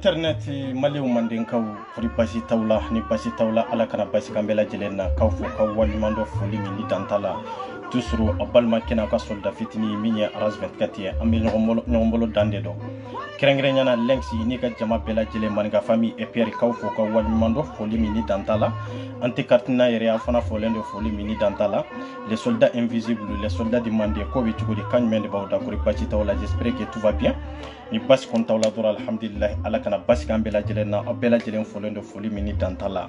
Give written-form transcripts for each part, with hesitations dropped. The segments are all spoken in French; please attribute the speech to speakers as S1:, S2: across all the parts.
S1: internet maliw manden kaw furi basi tawla ni basi tawla ala kana basi kambela jelenna kaw fo kaw walimando foli min dantala tusru abalma kena ka solda fitini minya aras 24 ambi nyombolo dande do kerengre nyana lenksi ni ka jama bela jele manga famille et pierre kaw fo kaw walimando foli min dantala anti kartina yere afana folendo foli min dantala les soldats invisibles les soldats demandés ko bi tugudi kanymen de bawda furi basi tawla j'espère que tout va bien ni basi konta wala dora alhamdulillah ala kana basi kambela jelenna abela jelen folendo foli min dantala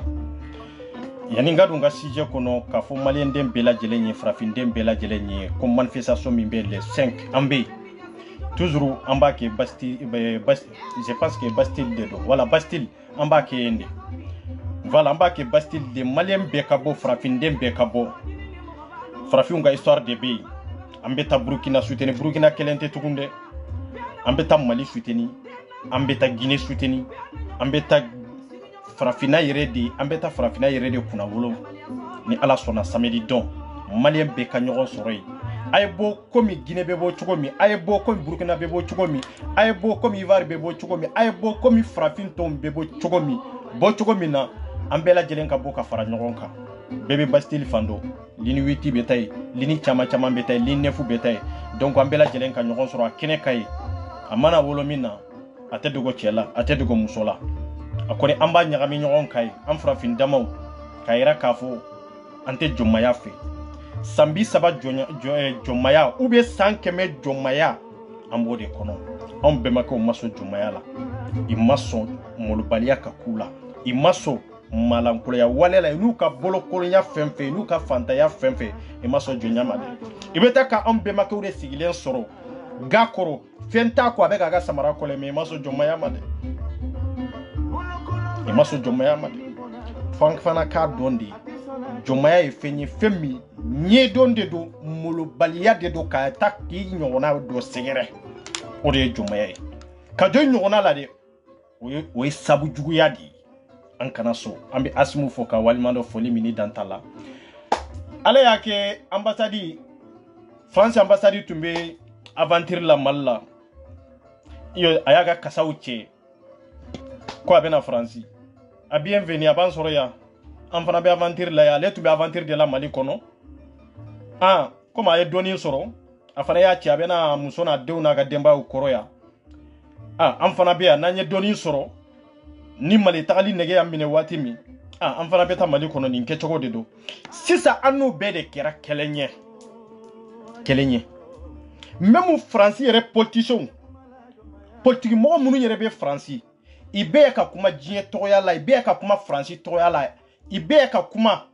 S1: yani ngadu nga sije kono ka fo malien dem bela jelenye frafin dem bela jelenye comme manifestation mi be le 5 ambe toujours amba ke bastille je pense que bastille de do voilà bastille amba ke ende voilà amba ke bastille de malien be kabo frafin dem be kabo frafin nga histoire de be ambe ta burkina soutenir burkina kelente tukunde ambe ta mali soutenir ambe ta guinée soutenir ambe ta farafina yiredi ambeta farafina yiredi kuna wolo ni ala sona samedi don malien be ka nyogon soroi ayebo komi Guinée bebo chugomi ayebo komi Burkina bebo chugomi ayebo komi Ivoire bebo chugomi ayebo komi farafin tom bebo chugomi bo chugomi na ambela jelen ka boka fara nyogon ka bebe Bastille fando lini witi betay lini chama betay lini nefu betay donc ambela jelen ka nyogon soro kene kay amana wolo mina atedugo chela atedugo musola akone amba nyagami nyogon kai am frafin damaw kayira kafo ante jomaya fe sambi saba jomaya ou bien 100 jomaya ambode kono am bemako maso jomaya la imaso molubaliya kakula imaso malankolo ya walela nuka bolo kolonya femfe nuka fanta ya femfe imaso jonyama de ibeta ka am bemako re sigilen soro gakoro fenta ko abeka ga samara kole me imaso jomaya made imaso jomaya made fana ka dondi jomaya e fenyi femi nye donde do mulu baliya de do ka takki nyona do segere o de jomaya e ka do nyona la de o sabu jugu yadi an kana so ambi asmu foka walimando foli mini dantala ale yake ambassade France ambassade tumbe aventure la malla iyo ayaga kasauche ko abena France a bienvenue à Bansoroya en fana be aventure la ya letu be aventure de la Mali kono comme ay doni soro afana ya ci abena musona dewna ga demba ukoroya en fana be na nye doni soro ni Mali tagali nege amine watimi en fana be ta Mali kono ni nke chogo de do sisa anu be de kera kelenye même France yere politicien politique mo munu yere be France ibe ka kuma jiye toya la ibe ka kuma France toya la ibe ka kuma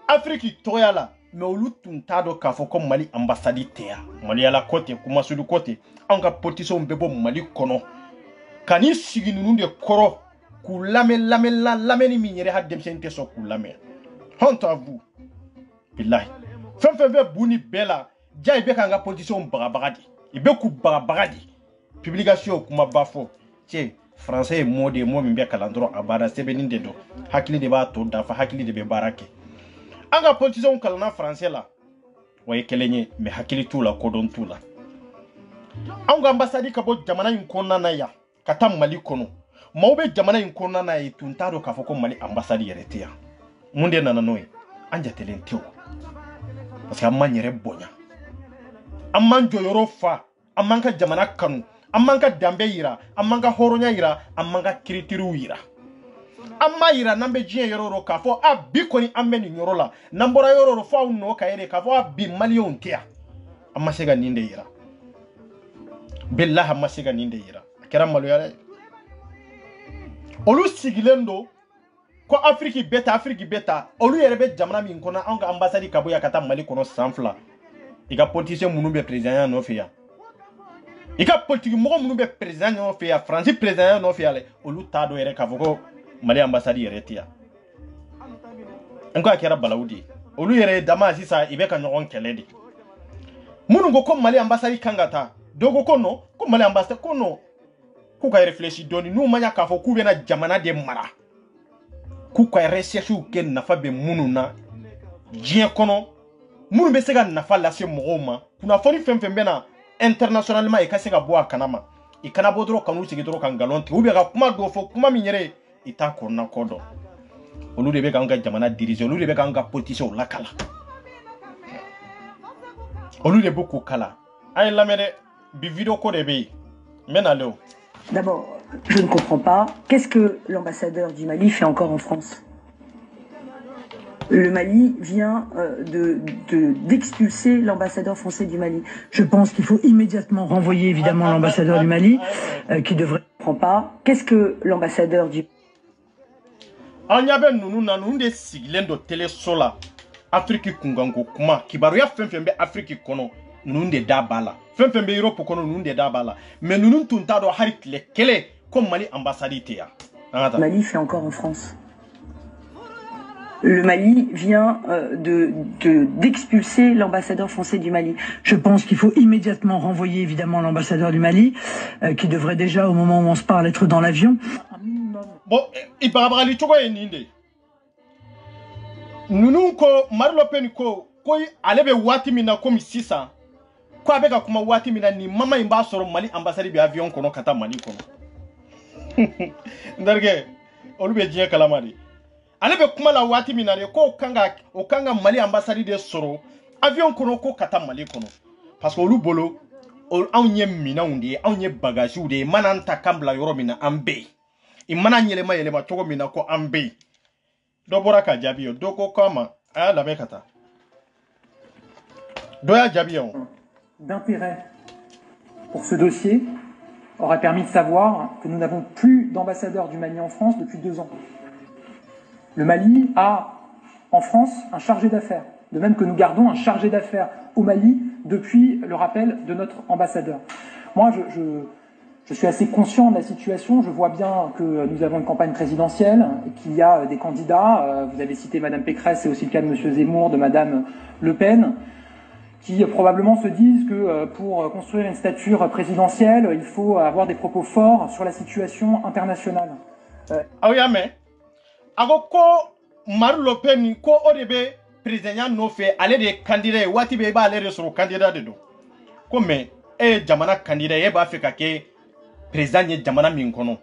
S1: Afrique toya la mais olu tuntado ka fo ko Mali ambassade teya Mali ala côté kuma sudu côté anga politicien bebo Mali kono kani sigi nunu de koro ku lameni mi yere haddem sente so ku lame honte à vous billahi fem buni bela jay be ka nga politicien bagadi ibe ku bagadi publication kuma bafo tie français mo de mo mbe kalandro abara sebeni de do hakili de ba to dafa hakili de be barake anga politicien kalana français la way kelenye me hakili tula kodon tula anga ambassade ka bo jamana yinkonna na ya kata Mali kono mawbe jamana yinkonna na yi tuntado ka foko Mali ambassade yeretia munde nana noy anja telentio parce que amman yere bonya amman joyoro fa amman ka jamana kanu amanga dambe yira amanga horonya yira amanga kiritiru yira amma yira nambe jien yororo ka fo abikoni ameni nyorola nambora yororo fo no ka yere ka fo abi million tia amma sega ninde yira billahi amma sega ninde yira kera malu yara olu sigilendo ko Afrique beta olu yere be jamana min kona anga ambassade ka boya kata Mali kono sanfla iga politicien munu be president no fiya ika politique mo munu be président no fe ya France président no fe ya le olu tado yere ka foko Mali ambassade yere tia enko akera balawudi olu yere dama sisa ibe ka nyogon keledi munu go ko Mali ambassade kangata dogo kono ko Mali ambassade kono ku ka réfléchir doni nu manya ka foko be na jamana de mara ku ka recherche ke nafa be munu na jien kono munu be sega nafa la se mo ma kuna foni fembe na internationalement e kaseka boa kanama i kana bɔ dɔrɔn kanu sigi dɔrɔn ka ngalon tigɛ ou bien ka kuma dɔ fɔ kuma min yɛrɛ i t'a kɔnɔna kɔ dɔn olu de bɛ k'an ka jamana diriger olu de bɛ k'an ka politiciens lakala olu de bɛ k'u kala an ye lamɛn dɛ bi vidéo ko de bɛ yen n bɛ nalen o.
S2: D'abord, je ne comprends pas. Qu'est-ce que l'ambassadeur du Mali fait encore en France? Le Mali vient d'expulser l'ambassadeur français du Mali. Je pense qu'il faut immédiatement renvoyer évidemment l'ambassadeur du Mali, qui devrait... Je ne comprends pas. Qu'est-ce que l'ambassadeur du...
S1: Anyabe nunu na nunu de sigilen do télé sola Afrique kungango kuma kibaruya fenfembe Afrique kono nunu de dabala fenfembe Europe kono nunu de dabala mais nunu tunta do harit le kele comme Mali ambassadité ya.
S2: Le Mali fait encore en France. Le Mali vient d'expulser l'ambassadeur français du Mali. Je pense qu'il faut immédiatement renvoyer évidemment l'ambassadeur du Mali, qui devrait déjà, au moment où on se parle, être dans l'avion.
S1: Bon, il parle à l'Itogo et Ninde. Nous, Marlo Pen, allez wati mina comme 600. Quoi avec kuma wati mina ni mama imba sur Mali ambassade bi avion kono kata Mali kono. Ndarge, olube dien kalamari. Ale be kuma la wati minare ko kanga Mali ambassade de soro avion kono ko kata Mali kono parce que olu bolo anw mina unde anw bagage ude mananta kambla yoro mina ambe I mana yelema togo mina ko ambe do bora ka jabiyo do ko kama aya la bekata do ya jabiyo
S3: d'intérêt pour ce dossier aurait permis de savoir que nous n'avons plus d'ambassadeur du Mali en France depuis 2 ans. Le Mali a, en France, un chargé d'affaires, de même que nous gardons un chargé d'affaires au Mali depuis le rappel de notre ambassadeur. Moi, je suis assez conscient de la situation, je vois bien que nous avons une campagne présidentielle, qu'il y a des candidats, vous avez cité Madame Pécresse, c'est aussi le cas de Monsieur Zemmour, de Madame Le Pen, qui probablement se disent que pour construire une stature présidentielle, il faut avoir des propos forts sur la situation internationale.
S1: Ah oui, mais... Ako ko Marlo Pen ko odebe président no fait aller des candidats wati be ba aller sur candidat de do ko me jamana candidat e ba fe ka ke président ye jamana min kono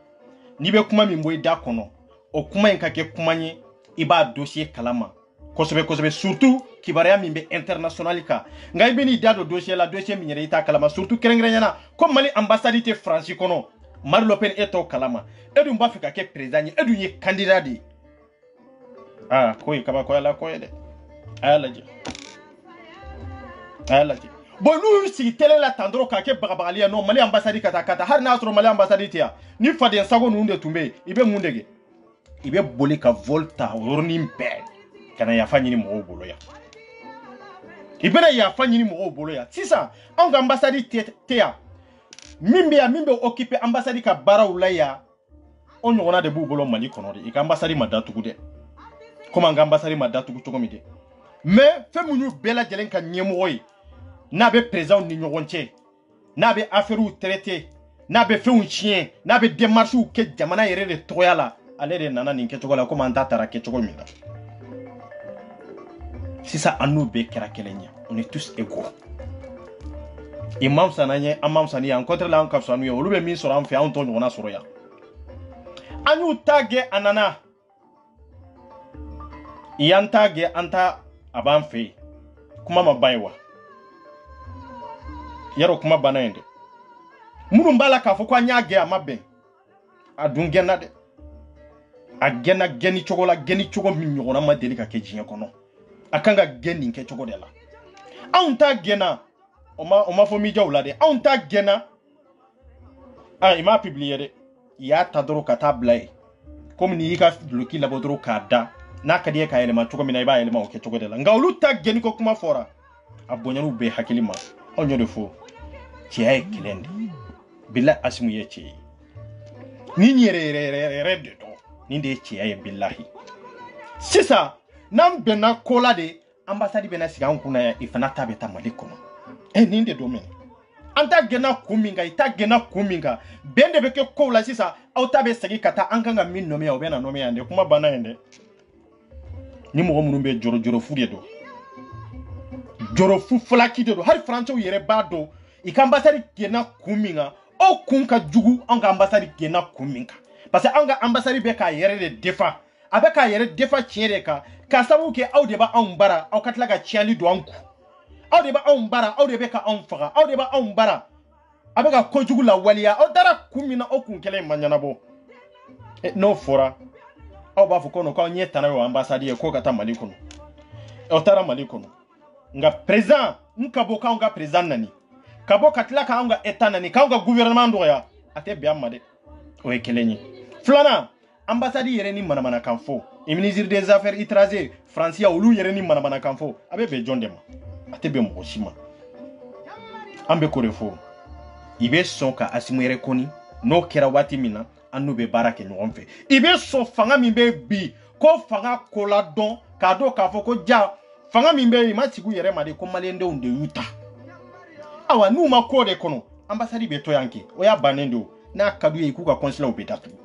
S1: ni be kuma min boy da kono o kuma en ka ke kuma ni iba dossier kalama kosobe surtout kibaria min be international ka ngai be ni da do dossier min yere ita kalama surtout kerengrenya comme Mali ambassade te France kono Marlo Pen eto kalama edu ba fe ka ke président edu ye candidat di ah koy kaba koy la koy de alaje bon nous si télé la tandro ka ke bagabalia no Mali ambassade kata har na tro Mali ambassade tia ni fade sago nu nde tumbe ibe mundege ibe boli ka volta orni mpe kana ya fanyini mo bolo ya ibe na ya fanyini mo bolo ya sisa on ambassade tia mimbe occuper ambassade ka barawulaya on yona de bu bolo Mali kono de ambassade madatu de comment ambassade madatu ko komide mais fe munu bela jelen ka nyemoy na be président ni nyonche na be affaire ou traité na be fe un chien na be démarche ou ke jamana yere de toyala ale de nana ni ke togola comment ntatara ke togomina si ça anu be kera kelenya on est tous égaux imam sananye amam sani en contre la en kapsanu yo lube min soro am fe an to nyona soro ya anu tagge anana yantage anta aban fe kuma mabaiwa yaro kuma banende muru mbala ka fo kwa nyage amaben adungena de agena geni chogo min nyona ma delika ke jinya kono akanga geni nke chogo de la anta gena oma fo mi jawla de anta gena ima publier de ya tadoro kata blay comme ni ka bloki la bodro kada na kadiye ka elema chogo mina iba elema oke chogo de la ngawlu ta geni ko kuma fora abonyanu be hakilima onyo de fo tiaye kilende billa asmu yeche ni nyere de do ni de tiaye billahi sisa nam bena kola de ambassade bena siga nkuna ya ifana tabeta malikono ni de domaine anta gena kuminga ita gena kuminga bende beke kola sisa autabe sagi kata ankanga min nome ya obena nome ya nde kuma bana ende ni mo munu be joro fu de do joro fu flaki de do har franco yere bado ikambasari gena kuminga o kun ka jugu an ka ambassade gena kun min kan parce que an ka ambassade bɛ k'a yɛrɛ de defa a bɛ k'a yɛrɛ defa tiɲɛ de kan ka sababu kɛ aw de b'a anw bara aw ka tila ka tiɲɛli don an kun aw de b'a anw bara aw de bɛ ka anw faga aw de b'a anw bara a bɛ ka kojugu lawaleya aw dara kun min na aw kun kɛlen ma ɲɛnabɔ n'o fɔra aw b'a fɔ ko non k'aw ɲɛ tana y'o ambassade ye k'o ka taa Mali kɔnɔ aw taara Mali kɔnɔ nka président n ka bɔ k'anw ka président nani ka bɔ ka tila k'anw ka état nani k'anw ka gouvernement dɔgɔya a tɛ bɛn an ma dɛ o ye kelen ye filanan ambassade yɛrɛ ni manamanakan fɔ ministre des affaires étrangères faransiya olu yɛrɛ ni manamanakan fɔ a bɛ bɛn jɔn de ma a tɛ bɛn mɔgɔ si ma an bɛ ko de fɔ i bɛ sɔn ka Asimu yɛrɛ kɔni n'o kɛra waati min na an n'u bɛ baara kɛ ɲɔgɔn fɛ i bɛ sɔn fanga min bɛ bi ko fanga ko la dɔn k'a dɔn k'a fɔ ko ja fanga min bɛ yen ma sigi u yɛrɛ ma de ko maliyɛndenw de y'u ta awa n'u ma ko de kɔnɔ ambassade bɛ to yan kɛ o y'a bannen de o n'a ka d'u ye k'u ka consulat bɛ datugu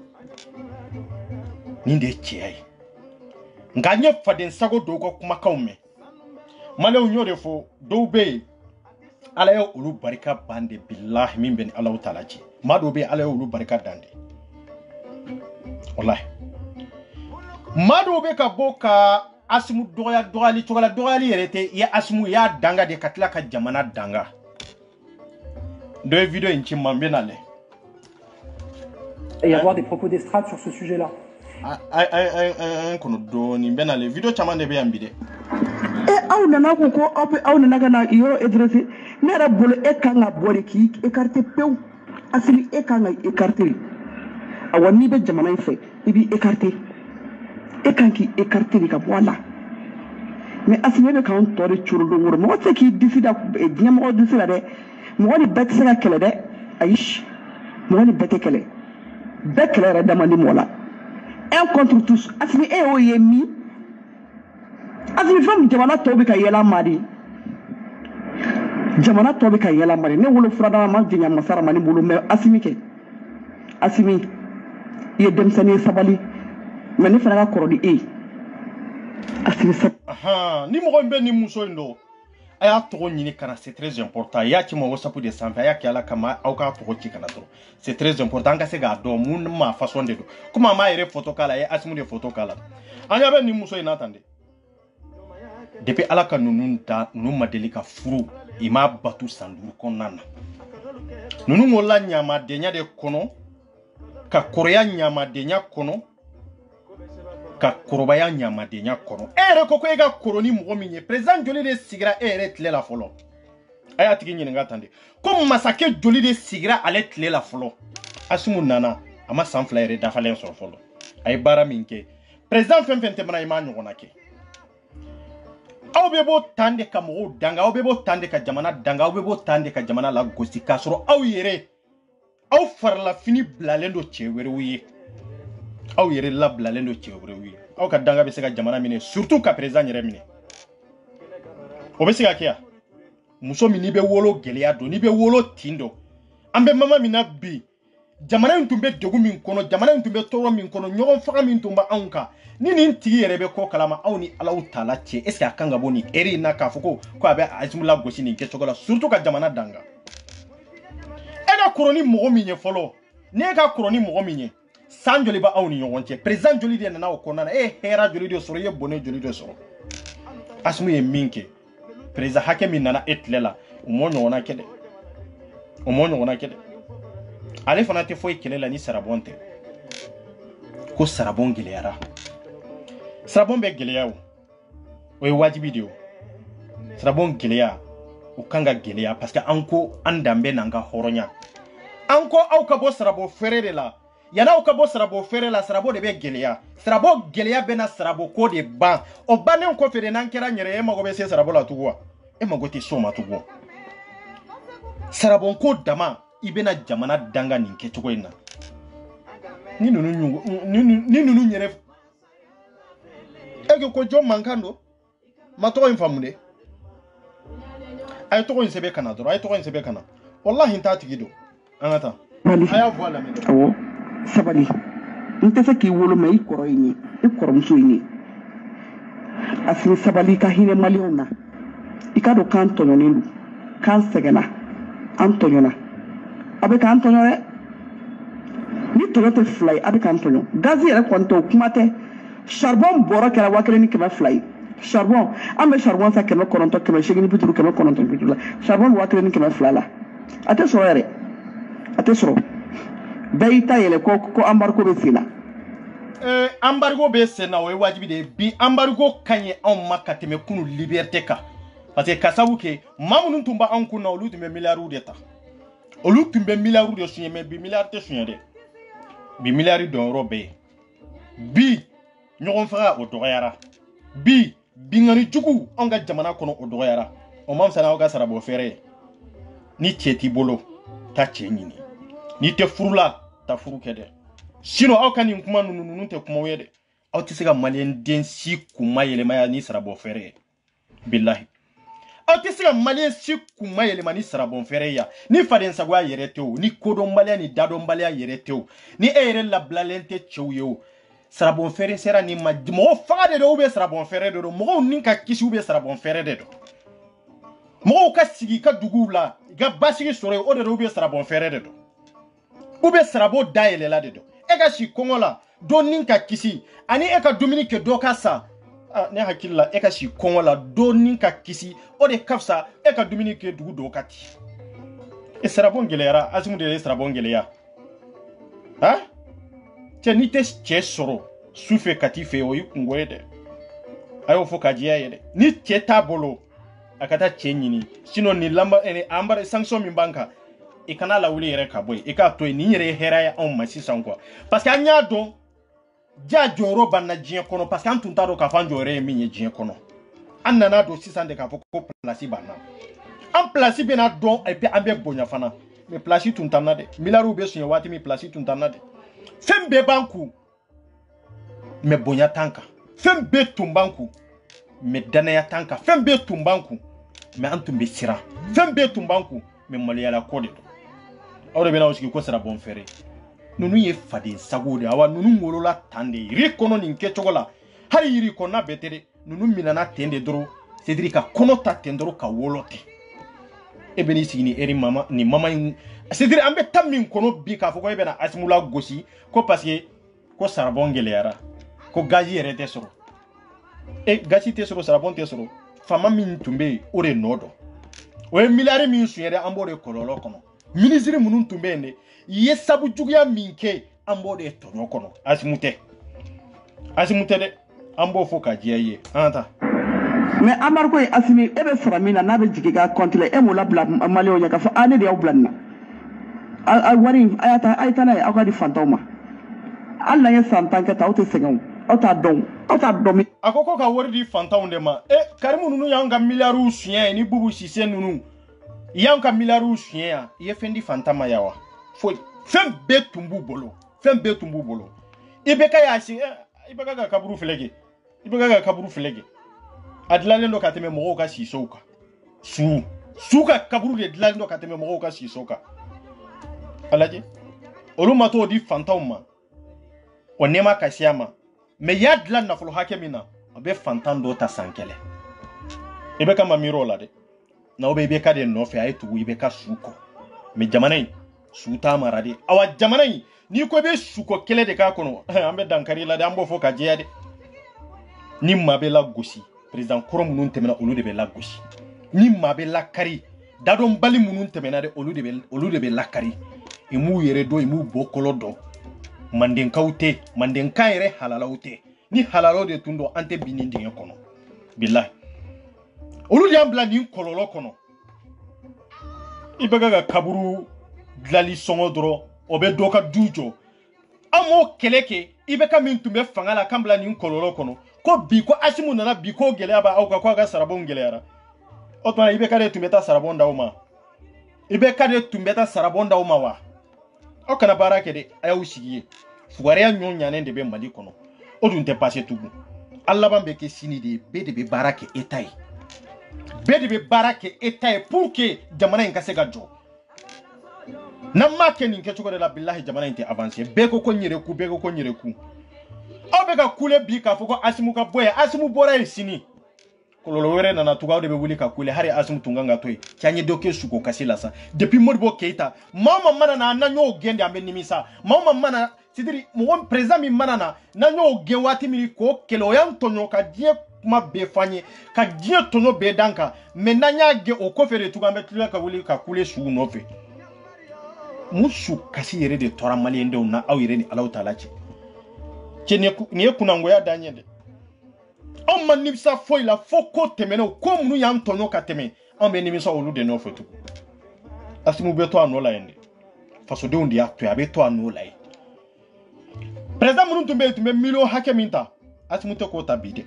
S1: nin de ye tiɲɛ ye nka n ye faden sago dɔw ka kumakanw mɛn maliyɛnw y'o de fɔ dɔw bɛ yen ala ye olu barika ban de bilahi min bɛ ni Alahu taala cɛ maa dɔw bɛ yen ala ye olu barika dan de walahi maa dɔw bɛ ka bɔ ka Asimu dɔgɔyali cogola dɔgɔyali yɛrɛ tɛ i ye Asimu i y'a danga de ka tila ka jamana danga dɔ ye vidéo in ci ma n bɛ na lɛ
S3: et y avoir des propos d'estrade sur ce sujet-là.
S1: Un kono doni n bɛ na lɛ vidéo caman de bɛ yan bi dɛ
S2: aw nana ko aw nana ka na yɔrɔ edressé ne yɛrɛ bolo e kan ka bɔ de k'i écarté pewu Asimi e kan ka écarté awa n'i bɛ jamana in fɛ i b'i écarté e kan k'i écarté de ka bɔ a la mais Asimi bɛ k'anw tɔ de coro don o don mɔgɔ tɛ se k'i disi da diɲɛmɔgɔ disi la dɛ mɔgɔ ni bɛɛ tɛ se ka kɛlɛ dɛ ayi mɔgɔ ni bɛɛ tɛ kɛlɛ bɛɛ kɛlɛ yɛrɛ dama di mɔgɔ la un contre tous Asimi e y'o ye min Asimi fɛn min jamana tɔw bɛ ka yɛlɛ ma de jamana tɔw bɛ ka yɛlɛ ma de ne wolo furadama ma jɛnya masara ma ne bolo mais Asimi kɛ Asimi i ye denmisɛnnin ye sabali mais ne fana ka kɔrɔ ni e ye Asimi sabali
S1: ni mɔgɔ in bɛ nin muso in dɔn a y'a tɔgɔ ɲini ka na c'est très important i y'a ci ma WhatsApp de sanfɛ a y'a kɛ ala kama aw k'a tɔgɔ ci ka na dɔrɔn c'est très important an ka se k'a dɔn mun ma façon de don komi a m'a yɛrɛ photo k'a la a ye Asimu de photo k'a la an ɲɛ bɛ nin muso in na tan de depuis ala ka ninnu da ninnu ma deli ka furu i m'a batu san 5 kɔnɔna na ninnu wolola ɲamadenya de kɔnɔ ka kɔrɔya ɲamadenya kɔnɔ ka kɔrɔbaya ɲamadenya kɔnɔ e yɛrɛ ko e ka kɔrɔ ni mɔgɔ min ye président joli de sigira e yɛrɛ tile la fɔlɔ a y'a tigi ɲininka tan de ko masakɛ joli de sigira ale tile la fɔlɔ Asimu nana a ma san 2 yɛrɛ dafalen sɔrɔ fɔlɔ a ye baara min kɛ président fɛn fɛn tɛmɛna i m'a ɲɔgɔnna kɛ aw bɛ bɔ tan de ka mɔgɔw danga aw bɛ bɔ tan de ka jamana danga aw bɛ bɔ tan de ka jamana lagosi k'a sɔrɔ aw yɛrɛ aw farala fini bilalen don cɛ wɛrɛw ye aw yɛrɛ labilalen don cɛ wɛrɛw ye aw ka danga bɛ se ka jamana minɛ surtout ka président yɛrɛ minɛ o bɛ se ka kɛ yan muso min n'i bɛ wolo gɛlɛya dɔn n'i bɛ wolo tin dɔn an bɛ mama min na bi jamana in tun bɛ degun min kɔnɔ jamana in tun bɛ tɔɔrɔ min kɔnɔ ɲɔgɔn faga min tun bɛ anw kan ni nin tigi yɛrɛ bɛ kɔ kalama aw ni Alahu taala cɛ est ce que a kan ka bɔ nin heure in na k'a fɔ ko a bɛ Asimu lagosi nin kɛcogo la surtout ka jamana danga e ka kɔrɔ ni mɔgɔ min ye fɔlɔ n'e ka kɔrɔ ni mɔgɔ min ye san joli bɛ aw ni ɲɔgɔn cɛ président joli de nana o kɔnɔna na e ye hɛrɛ joli de sɔrɔ i ye bonheur joli de sɔrɔ Asimu ye min kɛ président hakɛ min nana e tile la o m'o ɲɔgɔnna kɛ dɛ o m'o ɲɔgɔnna kɛ dɛ ale fana tɛ foyi kɛlɛ la ni sarabɔn tɛ ko sarabɔn gɛlɛyara sarabɔn bɛ gɛlɛya o ye wajibi de o sarabɔn gɛlɛya o kan ka gɛlɛya parce que an ko an danbe n'an ka hɔrɔnya an ko aw ka bɔ sarabɔ feere de la yanni aw ka bɔ sarabɔ feere la sarabɔ de bɛ gɛlɛya sarabɔ gɛlɛya bɛ na sarabɔ ko de ban o bannen kɔfɛ de n'an kɛra n yɛrɛ ye e mago bɛ se sarabɔ la tugun wa e mago tɛ s'o ma tugun sarabɔn ko dama i bɛna jamana danga nin kɛcogo in na ni ninnu yɛrɛ e ko jɔn mankan don ma tɔgɔ in faamu dɛ a ye tɔgɔ in sɛbɛn ka na dɔrɔn a ye tɔgɔ in sɛbɛn ka na walahi n t'a tigi don an ka taa a y'a fɔ a lamɛn
S2: awɔ sabali n tɛ se k'i wolo mɛ i kɔrɔ in ye i kɔrɔmuso in ye Asimi sabali ka hinɛ maliyɛnw na i ka dɔn k'an tɔɲɔnen don k'an sɛgɛnna an tɔɲɔna avec Antonio. Ni tolote fly avec Antonio. Gazi yɛrɛ kɔni tɛ o kuma tɛ. Charbon bɔra kɛra 1000 ni 100 fly. Charbon an bɛ charbon sa 900 850 950 la. Charbon 1000 ni 100 fly la. A tɛ sɔrɔ yɛrɛ. A tɛ sɔrɔ. Bɛɛ y'i ta yɛlɛ ko embargo bɛ sen na.
S1: Embargo bɛ sen na o ye wajibi de ye. Bi embargo ka ɲi anw ma ka tɛmɛ kunu liberté kan. Parce que ka sababu kɛ maa minnu tun b'an kun na olu tun bɛ miliyariw de ta. Olu tun bɛ miliyariw de suɲɛ mais bi miliyari tɛ suɲɛ dɛ. Bi miliyari dɔnyɔrɔ bɛ yen. Bi ɲɔgɔn faga o dɔgɔyara. Bi bingani jugu anw ka jamana kɔnɔ o dɔgɔyara. O ma fisa n'aw ka sarabɔ fɛrɛ ye. Ni cɛ t'i bolo taa cɛ ɲini. Ni tɛ furu la taa furu kɛ dɛ. Sinon aw ka nin kuma ninnu tɛ kumaw ye dɛ. Aw tɛ se ka maliyɛn den si kunma yɛlɛmaya ni sarabɔ fɛrɛ ye. Bilahi. Aw tɛ se ka maliyɛn si kunma yɛlɛma ni sarabɔ fɛrɛ ya. Ni faden sagoya yɛrɛ tɛ o, ni kodɔnbaliya ni dadɔnbaliya yɛrɛ tɛ o, ni e yɛrɛ labilalen tɛ cɛw ye o. Sarabɔ fɛrɛ sera ni ma mɔgɔ faga de don ou bien sarabɔ fɛrɛ de don. Mɔgɔw ni ka kisi ou bien sarabɔ fɛrɛ de don. Mɔgɔw ka sigi ka duguw la, ka basigi sɔrɔ yen o de don ou bien sarabɔ fɛrɛ de don. Ou bien sarabɔ dayɛlɛla de don. E ka si kɔngɔ la, dɔ ni ka kisi, ani e ka dumuni kɛ dɔ ka sa. Ne hakili la e ka si kɔngɔ la dɔ ni ka kisi o de ka fisa e ka dumuni kɛ dugu dɔw ka ti. E sarabɔ gɛlɛyara, Asimu de ye sarabɔ gɛlɛya. Ha? Cɛ ni tɛ cɛ sɔrɔ su fɛ ka t'i fɛ o y'i kungo ye dɛ. A y'o fɔ ka diya ye dɛ. Ni cɛ t'a bolo a ka taa cɛ ɲini. Sinon ni anbari sanction min b'an kan i kana lawuli yɛrɛ ka bɔ yen. I k'a to yen. Nin yɛrɛ ye hɛrɛ ye anw ma sisan quoi. Parce que an y'a dɔn ja jɔyɔrɔ b'an na diɲɛ kɔnɔ parce que an tun t'a dɔn k'a fɔ an jɔyɔrɔ ye min ye diɲɛ kɔnɔ. An nana dɔn sisan de k'a fɔ ko place b'an na. An place bɛna dɔn et puis an bɛ bonya fana. Mais place tun t'an na dɛ. Miliyariw bɛ suɲɛ waati min place tun t'an na dɛ. Fɛn bɛɛ b'an kun mais bonya t'an kan. Fɛn bɛɛ tun b'an kun mais danaya t'an kan. Fɛn bɛɛ tun b'an kun mais an tun bɛ siran. Fɛn bɛɛ tun b'an kun mais maliyala ko de don. Aw de bɛna aw sigi ko sarabɔn fɛrɛ. Nunu ye faden sago de awa nunu wolola tan de yiri kɔnɔ nin kɛcogo la. Hali yiri kɔnɔna bɛɛ tɛ dɛ. Nunu minana ten de dɔrɔn c'est-à-dire ka kɔnɔ ta ten dɔrɔn ka wolo ten. E bɛ n'i sigi ni eri mama ni mama in c'est-à-dire an bɛ taa min kɔnɔ bi k'a fɔ ko e bɛna Asimu la gosi ko parce que ko sarabɔn gɛlɛyara ko gazi yɛrɛ tɛ sɔrɔ. Gazi tɛ sɔrɔ sarabɔn tɛ sɔrɔ. Fama min tun bɛ yen o de nɔ dɔn. O ye miliyari min suɲɛ dɛ an b'o de kɔlɔlɔ kɔnɔ. Ministre minnu tun bɛ yen dɛ i ye sabu juguya min kɛ an b'o de tɔɲɔ kɔnɔ. Asimu tɛ dɛ an b'o fɔ ka diya i ye an ta.
S2: Mais embargo ye Asimi e bɛ sara min na n'a bɛ jigin ka compter e m'o labila maliyɛnw ɲɛ k'a fɔ ne de y'aw bila nin na. A wari a y'a ta n'a ye aw ka di fantanw ma. Hali n'an ye san 10 kɛ tan aw tɛ sɛgɛn o. Aw t'a dɔn min.
S1: A ko ka wari di fantanw de ma. Karimu ninnu y'an ka miliyariw suɲɛ ni Bubu Sise ninnu. Y'an ka miliyariw suɲɛ yan. I ye fɛn di fantan ma yan wa? Foyi. Fɛn bɛɛ tun b'u bolo. IBK y'a sigi. IBK ka kaburu filɛ kɛ. A dilannen dɔ ka tɛmɛ mɔgɔw ka sisow kan. Su ka kaburu de dilannen dɔ ka tɛmɛ mɔgɔw ka sisow kan. A lajɛ. Olu ma t'o di fantanw ma. O nɛɛma ka se a ma. Mais y'a dilan nafolo hakɛ min na a bɛ fantan dɔ ta san kɛlɛ. IBK ma miir'o la dɛ. N'aw bɛ IBK de nɔfɛ a ye tugu IBK su kɔ. Mais jamana in su t'a mara de. Awa jamana in n'i ko i bɛ su kɔ kɛlɛ de k'a kɔnɔ an bɛ dankari la dɛ an b'o fɔ ka jɛya dɛ. Ni maa bɛ lagosi président kɔrɔ minnu tɛmɛna olu de bɛ lagosi. Ni maa bɛ lakari dadɔnbali minnu tɛmɛna dɛ olu de bɛ lakari. I m'u yɛrɛ dɔn i m'u bɔ kɔlɔ dɔn. Mandenkaw tɛ mandenka yɛrɛ halalaw tɛ. Ni halalaw de tun don an tɛ bi nin dingɛ kɔnɔ. Bilahi. Olu de y'an bila nin kɔlɔlɔ kɔnɔ. I bɛ ka kaburu dilali sɔngɔ dɔrɔn o bɛ dɔ ka du jɔ. An m'o kɛlɛ kɛ IBK min tun bɛ fanga la k'an bila nin kɔlɔlɔ kɔnɔ. Ko bi ko Asimu nana bi ko gɛlɛya b'aw kan ko a ka sarabɔn gɛlɛyara. O tuma IBK de tun bɛ taa sarabɔn d'aw ma. IBK de tun bɛ taa sarabɔn d'aw ma wa? Aw kana baara kɛ dɛ a y'aw sigi ye. Fugariya ɲɔgɔn ɲanen de bɛ Mali kɔnɔ. O dun tɛ passé tugun. A laban bɛ kɛ sini de ye bɛɛ de bɛ baara kɛ État ye. Bɛɛ de bɛ baara kɛ État ye pour que jamana in ka se ka jɔ. N'an m'a kɛ nin kɛcogo de la bilahi jamana in tɛ avancer. Bɛɛ ko n yɛrɛ ku. Aw bɛ ka kule bi k'a fɔ ko Asimu ka bɔ yen. Asimu bɔra yen sini. kololo wɛrɛ nana tugaw de bɛ wuli ka kule hari Asimi Tunganga to ye canye doke suko kasi la sa depuis Modibo Keita mama mana na na nyo gende ambe nimisa mama mana sidiri mo président mi mana na nyo gen wati mi ko kelo yan tonyo ka die kuma be fanye ka die tonyo be danka mais nanya ge o ko fere tugambe tula ka wuli ka kule su no fe musu kasi yere de tora maliende na aw yere ni Allah taala ci ni kunango ya danyende on manipsa foi la foko temeno ko munu yan tonyo ka teme on be nimisa olu de no fotu Asimu be to anola yende faso de undi akto ya be to anola yi président munu tumbe milo hake minta Asimu te ko tabide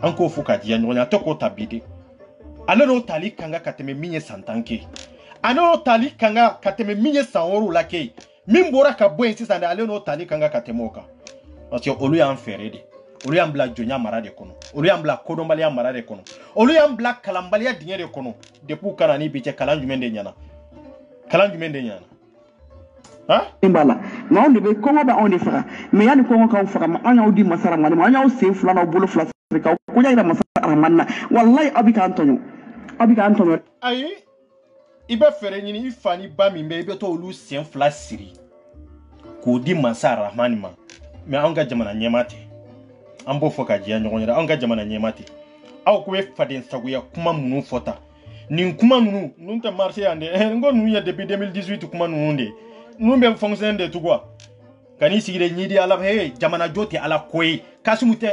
S1: anko fuka diya nyonya te ko tabide alero tali kanga kateme minye santanke ano tali kanga kateme minye sanworu lake mimbora ka boy sisande alero tali kanga katemoka parce que olu ya enferé de olu ya mbla jonya marade kono olu ya mbla kodombali ya marade kono olu ya mbla kalambali ya dinyere kono depuis kana ni biche kalanju mende nyana ha
S2: imbala na on be kongo ba on fera mais yani kongo ka fera ma anya odi masara ngani ma anya o se fula na bolo fula ka ko ya masara manna wallahi abika antonio
S1: ayi ibe fere nyini ifani ba mi be to olu sen fula siri ko di masara manima mais anga jamana nyemate ambo foka jiya nyonyera anga jamana nyemate aw ko be faden saguya kuma munu fota nin kuma nunu nunta marché ande ngo nunu ya depuis 2018 kuma nunu nde nunu be fonctionner de tugwa kani sigire nyidi ala he jamana joti ala koyi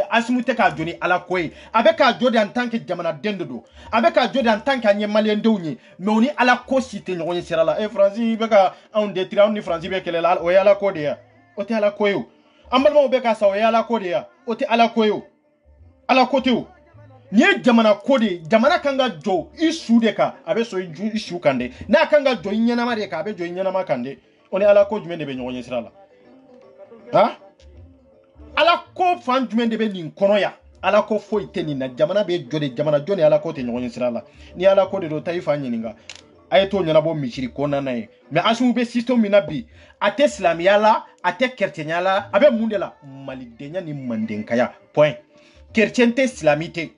S1: asimute ka joni ala koyi abeka jodi en tant que jamana dendodo abeka jodi en tant que anye malien dewni mais oni ala ko cité ngonye sirala e franci beka on de trian ni franci be kelela o yala ko de ya o te ala koyo ambal mo beka sa o yala ko de ya o te ala koyo ala koteo ni jamana kode jamana kanga jo isu de ka abe so isu kande na kanga jo nyana ma de ka abe jo nyana ma kande oni ala ko jumende be nyonye sirala ha ala ko fan jumende be nin kono ya ala ko fo iteni na jamana be jo de jamana jo ni ala ko te nyonye sirala ni ala ko de do taifa nyininga ayeto nyana bo mishiri kona nae mais Asimu be system minabi ate islamiyala ate kertenyala abe mundela malidenya ni mandenkaya point kertente islamite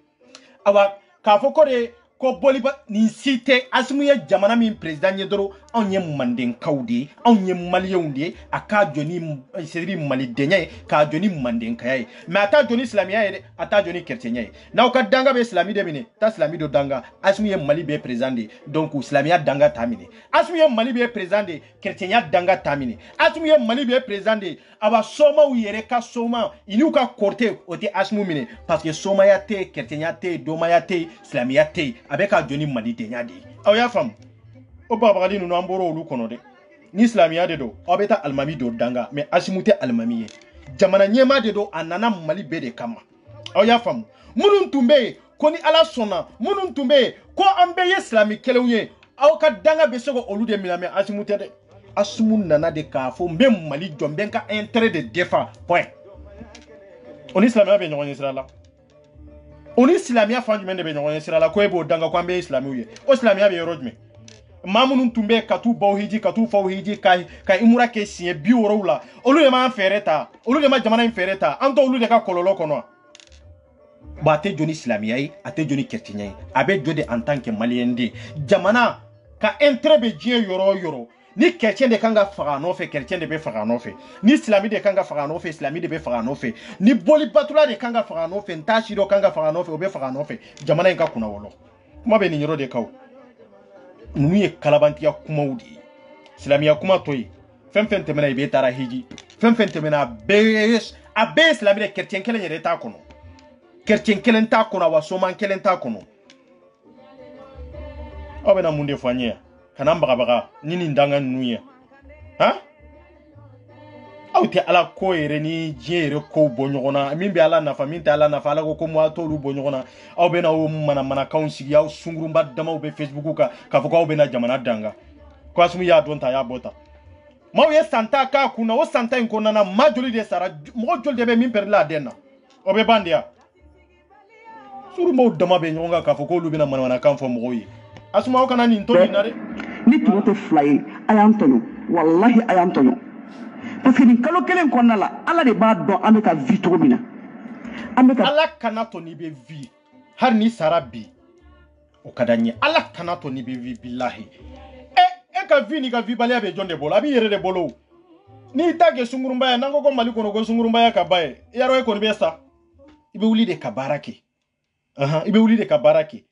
S1: awa ka fo ko de ko boliba ni cité Asimu ye jamana min président nyedoro onye manden kawdi onye maliyonde aka joni seri malidenya ka joni manden kayai mais ata joni islamiya ye ata joni chrétien na ka danga be islami de mine ta islami do danga Asimu ye mali be président donc islamiya danga tamine Asimu ye mali be président chrétien danga tamine Asimu ye mali be président aba soma u yere ka soma inu ka korte oti Asimu mine parce que soma ya te chrétien te doma ya te islamiya te abeka joni malidenya di aw ya fam o babali nu amboro olu kono de ni islamiya de do obeta almami do danga mais Asimu te almami ye jamana nyema de do anana mali be de kama aw ya fam munun tumbe ko ni ala sona munun tumbe ko ambe ye islami kelewye aw ka danga be sego olu de milame Asimu te de Asimu nana de ka fo mbe mali jombe ka intérêt de défense point on islamiya be nyonye sirala on islamiya fanju mende be nyonye sirala ko ebo danga ko ambe islamiye o islamiya be rojme mamunun tumbe katu bawhiji katu fawhiji kai imura ke sie bi worowla olu de ma fereta olu de ma jamana fereta anto olu de ka kololo kono ba ate joni islamiya yi ate joni chrétien yi abe jode en tant que malien de jamana ka intérêt be jie yoro ni chrétien de kanga faga no fe chrétien de be faga no fe ni islami de kanga faga no fe islami de be faga no fe ni boli batula de kanga faga no fe ntashi do kanga faga no fe obe faga no fe jamana inka kuna wolo kuma be ni nyoro de kaw nunu ye kalabantiya kumaudi islamiya kuma toyi fenfen temena ibe tara hiji fenfen temena abe islami de chrétien kelen yere ta kono chrétien kelen ta kono wa soman kelen ta kono obena munde fanya kana mbaga nini ndanga nuya ha awte ala ko yere ni jere ko bonyogona min be ala nafa min ta ala nafa ala ko mo atolu bonyogona aw bena o mana kaunsi yaw sunguru mba dama be Facebook ka foko aw bena jamana danga ko Asimu ya donta ya bota maw ye santa ka kuna o santa in kona na majoli de sara mo jol de be min per la denna o be bandia suru mo dama be nyonga ka foko lu bena mana kan fo mo yi Asimu aw kana ni ntoni na de
S2: ni tumote fly ayantonyo wallahi ayantonyo parce que ni kalo kelen konna la ala de ba don ameka vie to mina ameka
S1: ala kana to ni be vie har ni sarabi o kadanye ala kanato ni bi billahi ka vi ni ka vi bali abe jonde bolo abi yere de bolo ni tage sungurumba ya nango ko mali kono go sungurumba ya kabaye yaro e ko be sa ibe wuli de kabarake ibe wuli de kabarake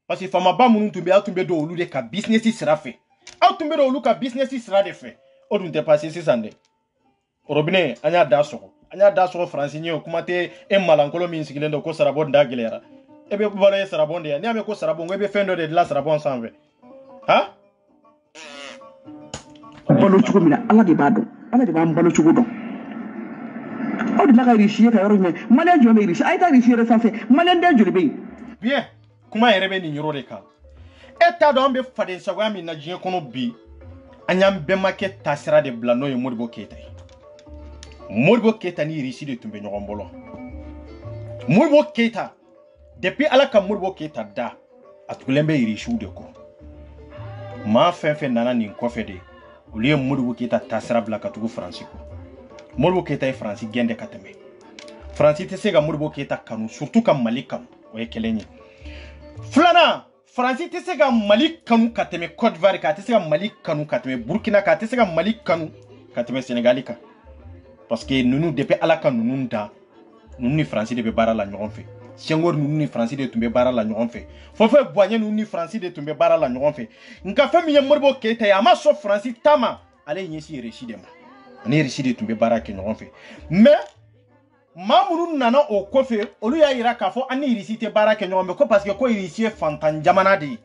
S1: parce que fama ba munun tumbe atumbe do wulu de ka business sira fe atumbe do wulu ka business sira de fe o dun te passer sisande robine anya da so français ni o kuma te e malankolo min sigilendo ko sarabon da gilera ebe ko balo e sarabon de ni ame ko sarabon ebe fendo de la sarabon sanve
S2: balo chugo mina ala de bado ala de bam balo chugo don o de la richier ka yoro me malen jo me richi ay ta richier sanse malen de joli be
S1: bien kuma yerebe ni nyoro de ka eta do ambe faden sagwa mi na jien kono bi anyam be market tasira de blano e Modibo Keita ni richi de tumbe nyogon bolo Modibo Keita depuis ala ka Modibo Keita da atulembe richi de ko ma fe nana ni kofe de Oulié Modibo Keita tasira bla katugu Francisco. Modibo Keita Francis gende kateme. Francis te sega Modibo Keita kanu surtout kam Mali kanu oye kelenye. Flana Francis te sega Mali kanu kateme Côte d'Ivoire ka te sega Mali kanu kateme Burkina ka te sega Mali kanu kateme Sénégalika. Parce que nous depuis alaka nous da nous ni Francis de bara la ñogon fe. Senghor nous ni Francis de tumbe bara la ñogon fe. Fofo boigné nous ni Francis de tumbe bara la ñogon fe. Nka fe mi Modibo Keita ya ma so Francis tama ale nyesi rechi de ma. Ani rechi de tumbe bara ke ñogon fe. Mais mamunu nana o kofe olu ya ira ka fo ani rechi te bara ke ñogon fe ko parce que ko rechi fantan jamana de.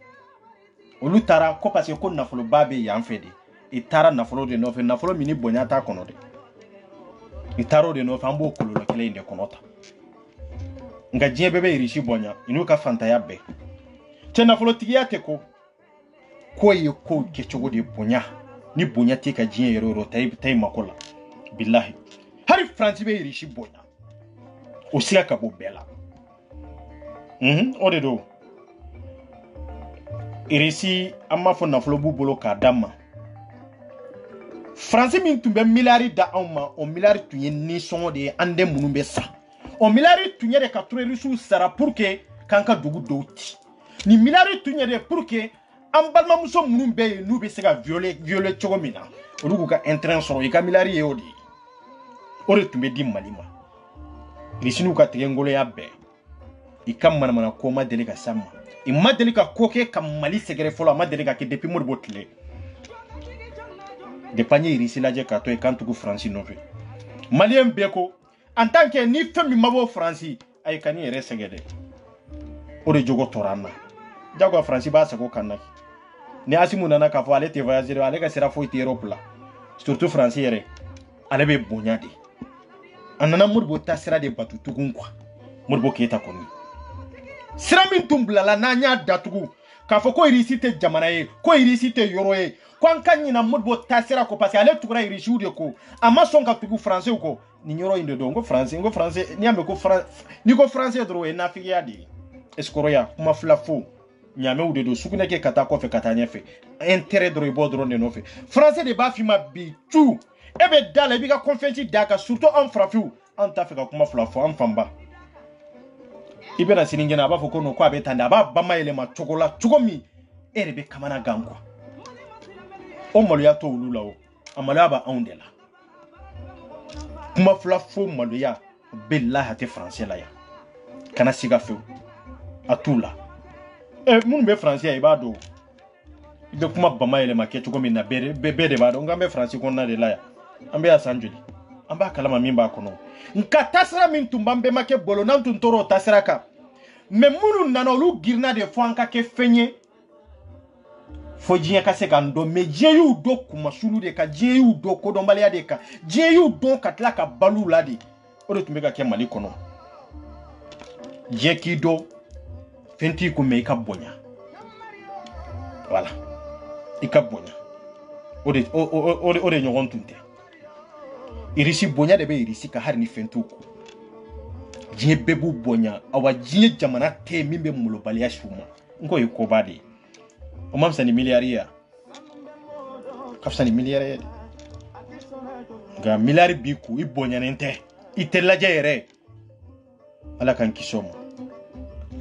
S1: Olu tara ko parce que ko nafolo babe ya en fait de. E tara nafolo de no fe nafolo mini bonyata kono de. E taro de no fe ambo kololo kele inde konota. Nga jie bebe irishi bonya inu ka fanta ya be tena folo tigiya teko ko ye ko ke chogo de bonya ni bonya te ka jie yero tay makola billahi hari France be irishi bonya o siya ka bo bela o de do irisi amma fo na folo bu bolo ka dama France min tumbe milari da amma o milari tunye ni songo de ande munumbe sa o milari tunye de ka turelisu sara pour que kanka dugu douti ni milari tunye de pour que an balma muso munun be nu be se ka violer chogo mina orugu ka entrain soro e ka milari e odi ore tumbe di malima risinu ka tegengolo ya be i kam mana ko ma deli ka sama i ma deli ka koke kam mali segere folo ma deli ka ke depuis Modibo tle de panye risilaje ka to e kantugu France nove malien beko en tant que ni femi mabo France ay kani ere segede o de jogo torana jago France ba sago kanaki ni asimu nana ka fo ale te voyager ale ka sera fo Europe la surtout France ere ale be bonyade anana Modibo ta sera de batutugun kwa Modibo Keita koni sera min tumbla la nanya datugu ka fo ko irisite jamana ye ko irisite yoro ye ko an kanyina Modibo ta sera ko parce ale tukura irishi de ko ama son ka tugu français ko ni nyoro inde do ngo français ni ambe ko ni ko français dro e na fiya di escoroya kuma flafo nyame ude do sukune ke kata ko fe kata nyefe intérêt dro e bodro ne no fe français de ba fi ma bi tu ebe dala bi ka confiance daka surtout en frafiu en ta fe ka kuma flafo en famba ibe na siningena ba fo ko no ko abetanda ba ba mayele ma chokola chokomi erebe kamana gangwa o maloya to ulula o amala ba ondela kuma flafo maloya billahi te français la ya kana siga fe atula mun be français ay ba do de kuma ba mayele ma ke chokomi na bere de ba do ngambe français ko na de la ya ambe asanjuli amba kalama mimba kono nka tasra min tumbambe make bolo nan tun toro tasra ka me munu nana lu girna de fo anka ke fenye fo jinya ka se ka ndo me jeyu do kuma sulu de ka jeyu do ko do mbale de ka jeyu do katla ka balu la de o de tumbe ka ke mali kono je ki do fenti ko me ka bonya voilà ika bonya o de nyogon tunte irisi bonya de be irisi ka har ni fentu ko je bebu bonya awa je jamana te mimbe mulo bali ashuma ngo yiko bade o mam sani miliaria kafsani miliaria ga milari biku ibonya nente itella jere ala kan kisomo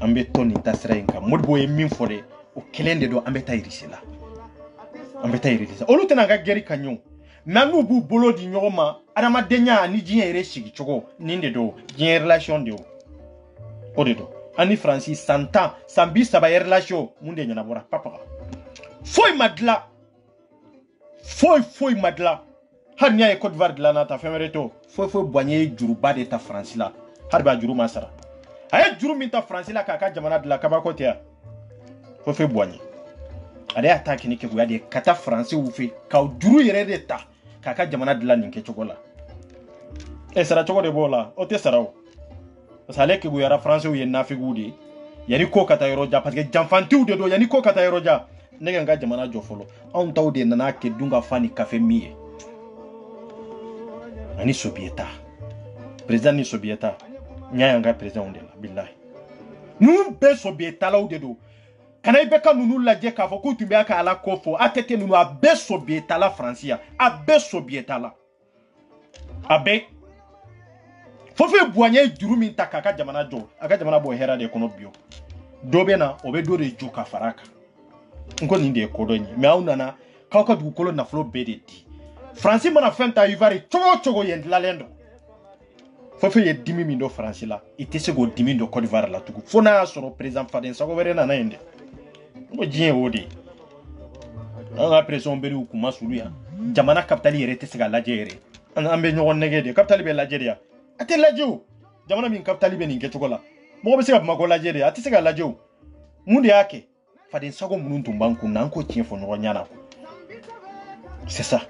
S1: an bɛ to nin tasira in kan Modibo ye min fɔ dɛ o kelen de don an bɛ taa irisi la an bɛ taa irisi olu tɛna ka gɛri ka ɲɔgɔn mais n'u b'u bolo di ɲɔgɔn ma adamadenya ni diɲɛ yɛrɛ sigi cogo nin de don diɲɛ relation de o de don ani Faransi san 10 san 30 relation mun de ɲɛnabɔra papa foyi ma dilan foyi ma dilan hali n'i y'a ye Côte d'Ivoire dilanna ta fɛn wɛrɛ to foyi Boigny ye juruba de ta Faransi la hali b'a juru ma sara a ye juru min ta Faransi la k'a ka jamana dilan kabako tɛ yan foyi Boigny ale y'a ta kini kɛgoya de ka taa Faransiw fɛ ka juru yɛrɛ de ta k'a ka jamana dilan nin kɛcogo la sara cogo de b'o la o tɛ sara o parce que ale kɛgoyara Faransiw ye nafigiw de yanni ko ka taa yɔrɔ jan parce que janfantiw de don yanni ko ka taa yɔrɔ jan ne ka n ka jamana jɔ fɔlɔ anw taw de nana kɛ dun ka fa ni kafe min ye ani Sobieta président ni Sobieta nya yanga président de la billahi nous be Sobieta law de do kana ibe ka nunu lajɛ k'a fɔ k'u tun bɛ ka ala ko fɔ a tɛ nunu a bɛ Sobieta la Faransiya a bɛ Sobieta la a bɛ fofe Boigny juru min ta k'a ka jamana jɔ a ka jamana bɔ hɛrɛ de kɔnɔ bio dɔ bɛ na o bɛ dɔ de jɔ ka fara kan n ko nin de ye kodɔn ye mais aw nana k'aw ka dugukolo nafolo bɛɛ de di Faransi mana fɛn ta Ivoire cogo yen dilalen don fofe ye dimi min do Faransi la i tɛ se k'o dimi do Côte d'Ivoire la tugun fo n'a y'a sɔrɔ président Faden Sago wɛrɛ nana yen dɛ n ko diɲɛ o de an ka pression bɛ n'u kun ma sulu yan jamana capitale yɛrɛ tɛ se ka lajɛ yɛrɛ an bɛ ɲɔgɔn nɛgɛ de capitale bɛ lajɛ de yan a tɛ lajɛ o jamana min capitale bɛ nin kɛcogo la mɔgɔ bɛ se ka Bamako lajɛ de a tɛ se ka lajɛ o mun de y'a kɛ Faden Sago minnu tun b'an kun na an k'o tiɲɛ fɔ ɲɔgɔn ɲɛna c'est ça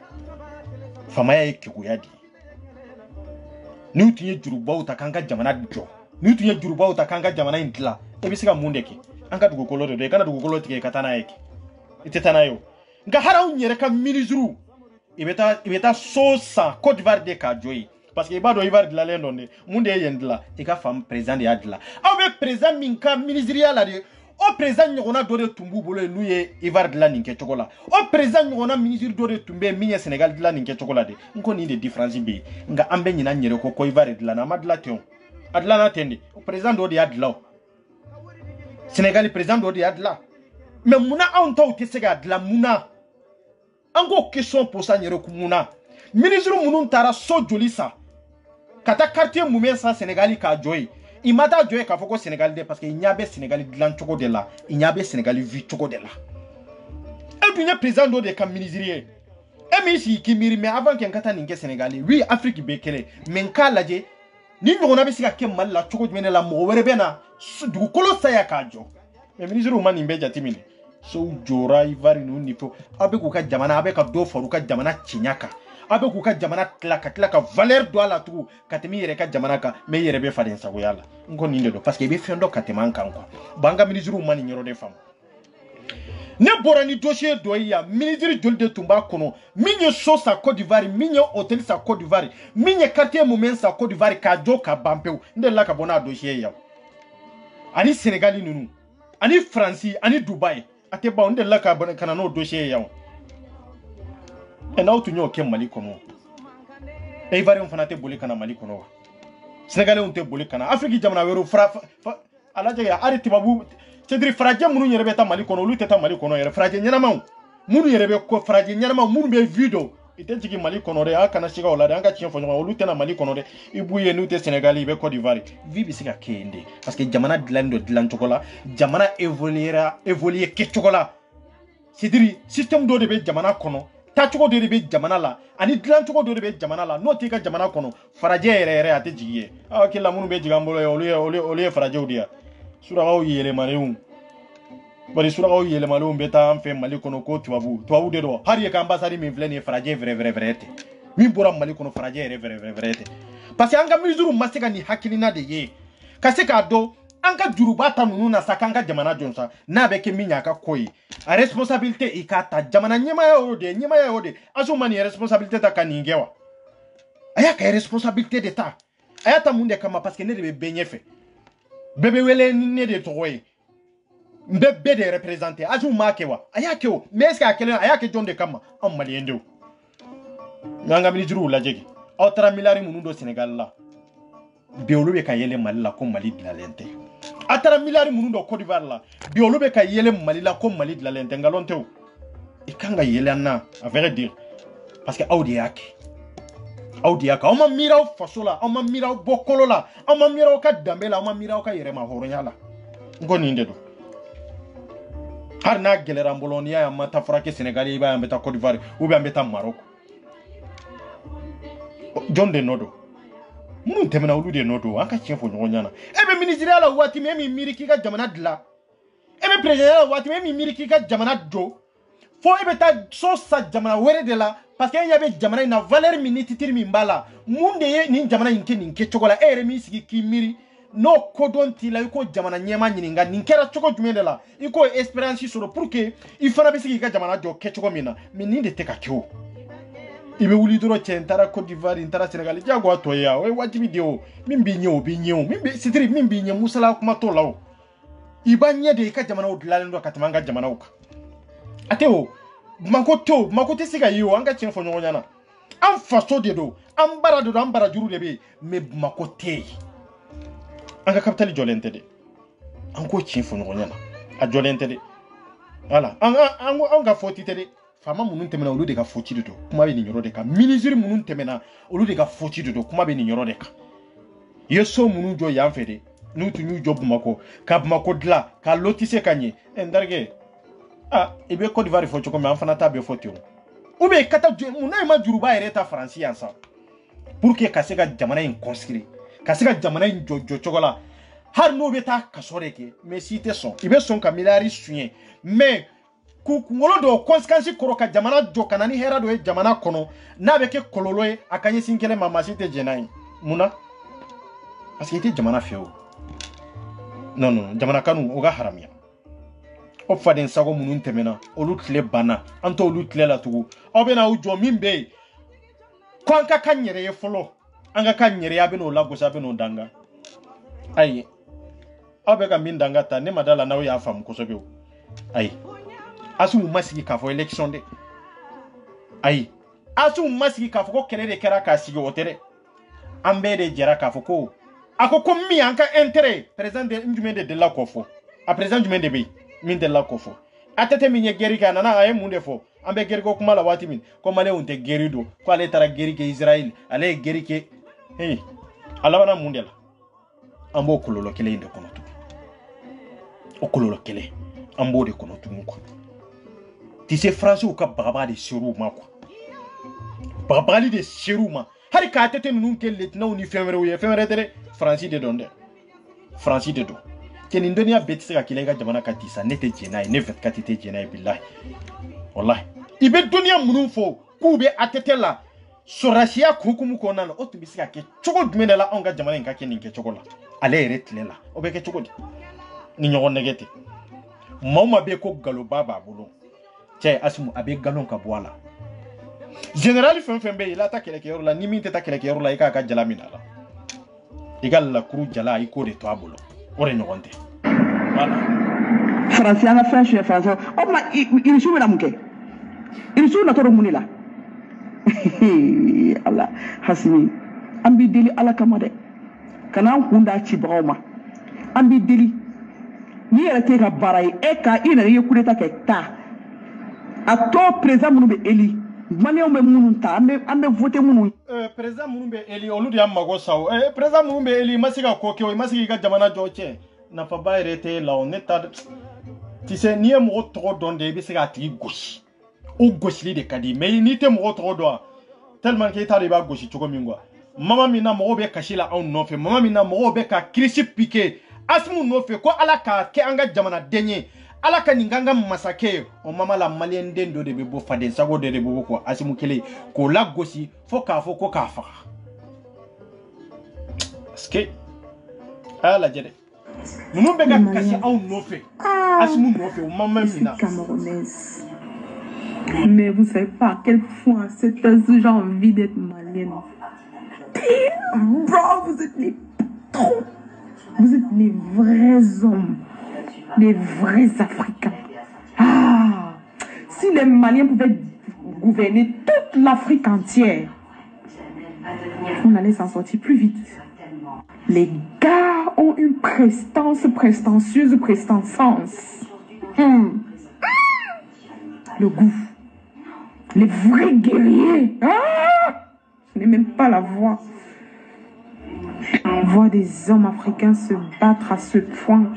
S1: famaya ye kɛgoya de ye n'u tun ye jurubaw ta k'an ka jamana jɔ n'u tun ye jurubaw ta k'an ka jamana in dilan e bɛ se ka mun de kɛ an ka dugukolo de don i kana dugukolo tigɛ ka taa n'a ye i tɛ taa n'a ye o nka hali anw yɛrɛ ka ministres i bɛ taa so san Côte d'Ivoire de k'a jɔ yen parce que i b'a dɔn Ivoire dilanlen don de mun de ye yen dilan i ka faamu président de y'a dilan aw bɛ président min ka ministériya la de o président ɲɔgɔnna dɔ de tun b'u bolo yen n'u ye Ivoire dilan nin kɛcogo la o président ɲɔgɔnna ministre dɔ de tun bɛ yen min ye Sénégal dilan nin kɛcogo la de n ko nin de différence bɛ yen nka an bɛ ɲinɛ n yɛrɛ ko Ivoire dilanna a ma dilan ten o a dilanna ten de o président dɔ de y'a dilan o Sénégal président dɔ de y'a dilan mais munna anw taw tɛ se k'a dilan munna an k'o question posa n yɛrɛ kun munna ministre minnu taara so joli san ka taa quartier mun san Sénégal k'a jɔ yen i ma taa jɔ yen k'a fɔ ko Sénégal de parce que i ɲɛ bɛ Sénégal dilan cogo de la i ɲɛ bɛ Sénégal vie cogo de la e dun ye président dɔ de ka ministre ye e min sigi k'i miiri mais avant que n ka taa nin kɛ Sénégal ye oui Afrique bɛ kɛlɛ mais n k'a lajɛ ni ɲɔgɔnna bɛ se ka kɛ Mali la cogo jumɛn de la mɔgɔ wɛrɛ bɛ na dugukolo saya k'a jɔ mais ministre ma nin bɛɛ jateminɛ sow jɔra Ivoire ninnu ni fo aw bɛ k'u ka jamana aw bɛ ka dɔ fara u ka jamana ciɲa kan aw bɛ k'u ka jamana tila ka valeur don a la tugun ka tɛmɛ i yɛrɛ ka jamana kan mais i yɛrɛ bɛ Faden Sagoya la n ko nin de don parce que i bɛ fɛn dɔ ka tɛmɛ an kan quoi bon an ka ministres ma nin yɔrɔ de faamu ne bɔra ni dossier dɔ ye yan ministre joli de tun b'a kɔnɔ min ye so san Côte d'Ivoire min ye hôtel san Côte d'Ivoire min ye quartier mun san Côte d'Ivoire k'a jɔ ka ban pewu n delila ka bɔ n'a dossier ye yan ani Sénégal ninnu ani Faransi ani Dubaï a tɛ ban n delila ka na n'o dossier ye yan n'aw tun y'o kɛ Mali kɔnɔ Ivoirien fana tɛ boli ka na Mali kɔnɔ wa Sénégalais tɛ boli ka na Afrique jamana wɛrɛw a lajɛ yan hali tubabu c'est-à-dire farajɛ minnu yɛrɛ bɛ taa Mali kɔnɔ olu tɛ taa Mali kɔnɔ yɛrɛ farajɛ ɲɛnamaw minnu yɛrɛ bɛ ko farajɛ ɲɛnamaw minnu bɛ vie dɔn i tɛ jigin Mali kɔnɔ dɛ a kana siga o la dɛ an ka tiɲɛ fɔ ɲɔgɔn olu tɛ na Mali kɔnɔ dɛ i b'u ye n'u tɛ Sénégal i bɛ Côte d'Ivoire vie bɛ se ka kɛ yen de parce que jamana dilanni dɔ dilan cogo la jamana évoluer kɛcogo la c'est-à-dire système dɔ de bɛ jamana kɔnɔ taacogo dɔ de bɛ jamana la ani dilancogo dɔ de bɛ jamana la n'o t'i ka jamana kɔnɔ farajɛ yɛrɛ a tɛ jigin ye aw hakili la minnu bɛ jigin an bolo olu ye farajɛw de ye surakaw yɛlɛmalenw bari surakaw yɛlɛmalenw bɛ taa an fɛ Mali kɔnɔ ko tubabu de don hali ka ambassade min filɛ nin ye farajɛ vrai tɛ min bɔra Mali kɔnɔ farajɛ yɛrɛ vrai tɛ parce que an ka ministres ma se ka nin hakilina de ye ka se k'a dɔn an ka juruba ta ninnu na sa k'an ka jamana jɔ sa n'a bɛ kɛ min y'a ka ko ye a responsabilité i k'a ta jamana ɲɛmaaya y'o de Assou ma nin responsabilité ta ka nin kɛ wa a y'a ka responsabilité de ta a y'a ta mun de kama parce que ne de bɛ bɛɛ ɲɛfɛ bɛɛ bɛ wele ni ne de tɔgɔ ye n bɛ bɛɛ de représenter Assou m'a kɛ wa a y'a kɛ o mais est ce que a kɛlen a y'a kɛ jɔn de kama anw maliyɛn denw n'an ka ministres lajɛ kɛ aw taara miliyari minnu don Sénégal la bi olu bɛ ka yɛlɛ Mali la ko Mali dilanlen tɛ atara milari munu do Côte d'Ivoire la bi olu be ka yele Mali la ko Mali de la lentengalonte o e kanga yele na à vrai dire parce que audiak on ma miraw fasola on ma miraw bokolola on ma miraw ka dambela on ma miraw ka yere ma horonyala ngoni ndedo har na gelera mbolonia ya mata frake Sénégalais iba ambeta Côte d'Ivoire ou bien ambeta Maroc John de Nodo mun temena ulu de Nodo anka chefo nyonyana ebe ministre la wati me mi miriki ka jamana dla ebe président la wati me mi miriki ka jamana jo fo ebe ta so sa jamana were de la parce que y avait jamana na valeur minute tir mi mbala mun de ye ni jamana inke chokola ere mi sigi ki miri no kodon ti la iko jamana nyema nyininga ninkera choko jumende la iko espérance sur pour que il fana be sigi ka jamana jo ke choko mina mini de te ka kyo ibe wuli doro chentara Côte d'Ivoire intara Sénégal jago atoya we wati video mimbi nyo mimbi sitri mimbi nyo musala kuma to lawo ibanye de ka jamana odlale ndo katamanga jamana uka ateo mako te siga yo anga chenfo nyonyana am faso de do am bara juru de be me mako te anga kapitali jolente de anko chenfo nyonyana a jolente de voilà anga foti te de fama munun temena olu de ka foti de do kuma be ni nyoro de ka ministre munun temena olu de ka foti de do kuma be ni nyoro de ka yeso munun jo ya fede nutu nyu job mako ka mako dla ka lotise kanye endarge ah ibe Côte d'Ivoire fo choko me amfana tabe fotio ube kata munay ma juruba ereta français ansa pour que kasega jamana in conscrit kasega jamana in jojo chokola har no beta kasoreke mais si te son ibe son ka milari suyen mais ku ngolo do conséquence koro ka jamana jo kanani hera do jamana kono na be ke kololo e akanye sinkele mama site jenai muna parce que ite jamana feo non jamana kanu oga haramia o faden sago munun temena olu tle bana anto olu tle la tugu obena ujo mimbe ko anka kanyere ye folo anga kanyere ya beno la gosa beno danga ai obega min danga ta ne madala na o ya fam ko sobe ai asu masigi ka fo election de ai asu masigi ka fo ko kere de kera ka sigi otere ambe de jera ka fo ko akoko mi anka intérêt président de njumende de la kofo a président njumende be min de la kofo atete min ye geri kana na ay munde fo ambe geri ko kuma la wati min ko male unte geri do ko ale tara geri ke Israël ale geri ke hey alabana munde la ambo kulolo kele inde kono tu o kulolo kele ambo de kono tu ko ti se français ou ka baba de siru ma ko baba de siru ma hari ka tete nun ke letna uni femere tere français de donde français de do ken indonia betise ka kilega jamana ka tisa nete jenai ne 24 te jenai billahi wallahi ibe dunia munun fo kube atete la sorashia kukumu ko nana o tubisika ke chogo dumene la onga jamana nka kenin ke chogo la ale retle la o be ke chogo ni nyogo negete mama be ko galo baba bulu che asmu abe galon ka boala général fembe il attaque les kéros la nimite ta kele kéros la ika ka jalamina la igal la kuru jala iko de to abulo ore nyogonte voilà
S2: français na français français o ma il joue la muke il joue na toro munila Allah hasimi ambi deli ala kamade kana hunda ci bawma ambi deli ni yere te ka baray e ka ina ye kudeta ke ta ato président munu be eli Malien be munun ta ambe voter munun
S1: président munu be eli oludi amago saw président munu be eli masiga koke o masiga jamana joche na fa bayrete la oneta ti se ni mo to donde be siga ti gauche o gauche li de kadi mais ni te mo to do tellement que ta riba gauche choko mingwa mama mina mo be kashila on no fe mama mina mo be ka krisi piqué asmu no fe ko ala ka ke anga jamana denye ala ka ninganga masake o mama la malien dendo de bebo fade sago de bebo ko asimu kele ko la gosi fo ka fo ko ka fa ske ala jede nous be ka kasi on no fe asimu no fe o mama mina
S4: camerounaise. Mais vous savez pas à quel point cette j'ai envie d'être malienne. Bro, vous êtes les patrons. Vous êtes les vrais hommes. Les vrais Africains. Ah, si les Maliens pouvaient gouverner toute l'Afrique entière, on allait s'en sortir plus vite. Les gars ont une prestance prestantieuse, prestance. Le goût. Les vrais guerriers. Je n'ai même pas la voix. On voit des hommes africains se battre à ce point.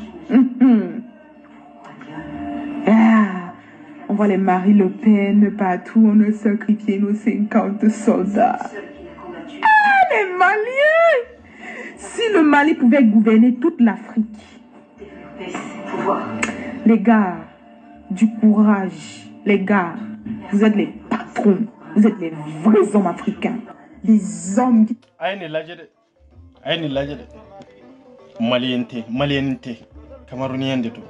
S4: On voit les Marie Le Pen partout. On a sacrifié nos 50 soldats. Les Maliens! Si le Mali pouvait gouverner toute l'Afrique. Les gars, du courage. Les gars, vous êtes les patrons. Vous êtes les vrais hommes africains. Les hommes qui...
S1: Aini lajede maliente Camerounien de tout.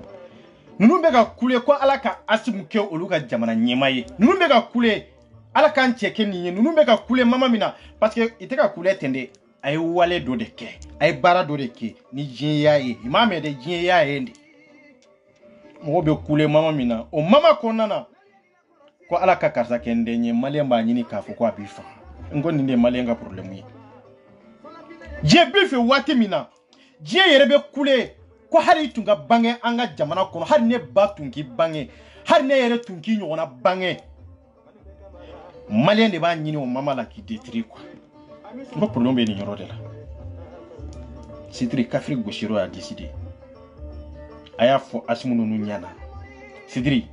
S1: Nous bega kule ko alaka asimu ke oluga jamana nyemaye. Nous bega kule alaka ncheke ni nous bega kule mama mina parce que iteka kule tende ay wale do de ke ay bara do de ke ni jinyaye imame de jinyaye ndi mo be kule mama mina o mama konana ko alaka karsa kende nye malemba nyini kafu ko abifa ngoni nde malenga problème yi je bife wati mina je yerebe kule ko hari tunga bange anga jamana kono hari ne ba tungi bange hari ne yere tungi nyona bange malien de ba nyini o mama la ki détruit quoi ngo problème be ni nyoro de la c'est très qu'Afrique Goshiro a décidé aya fo asmunu nu nyana sidri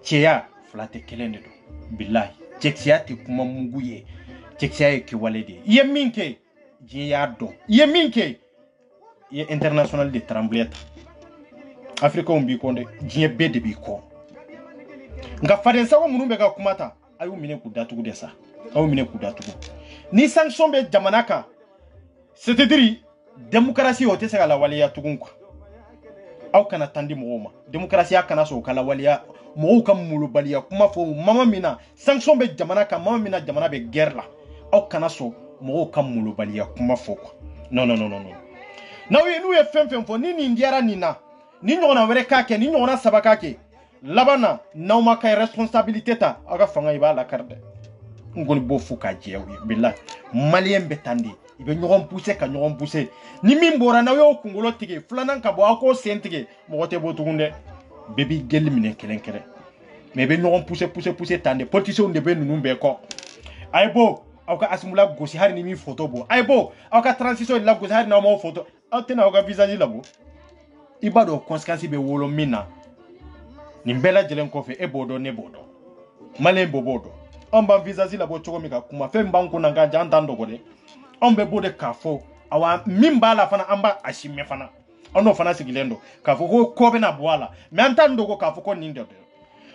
S1: cheya flate kelende do billahi chexiya te kuma muguye chexiya ke walede yeminke Jiado. Yeminke. Ye international de trembleta. Afrika umbi konde. Jie bede biko. Nga fadensa wa munumbe ga kumata. Ayu mine kudatu kudesa. Ayu mine kudatu. Ni sanction be jamanaka. C'est-à-dire, démocratie o tese la waliya tugunka. Aw kana tandi mooma. Démocratie akana so kala waliya. Mo kam mulu baliya kuma fo mama mina. Sanction be jamanaka. Mama mina jamana be guerre la. Aw kana so mo kam mulu baliya kuma foko non na we nu e fem fo ni ndiara nina ni nyona were kake ni nyona sabaka ke labana na ma kay responsabilité ta aga fanga iba la karde ngoni bo fuka jewi billahi malien betandi ibe nyogon pousser ni mimbora na we okungolo tige flanan ka bo ako sentige mo gote bo tugunde bebi gel mine kelenkere mais be nyogon pousser tande politicien de be nunu be ko aybo awka asimula gosi hari ni mi photo bo aybo awka transition la gosi hari na mo photo atena awka visage la bo ibado conséquence be wolo mina ni mbela jelen ko fe ebodo ne bodo malen bobodo amba visage la bo choko mika kuma fe mbangu na nganja andando gode ombe bode kafo awa mimba la fana amba ashime fana ono fana sigilendo kafo ko be na boala me antando ko kafo ko ninde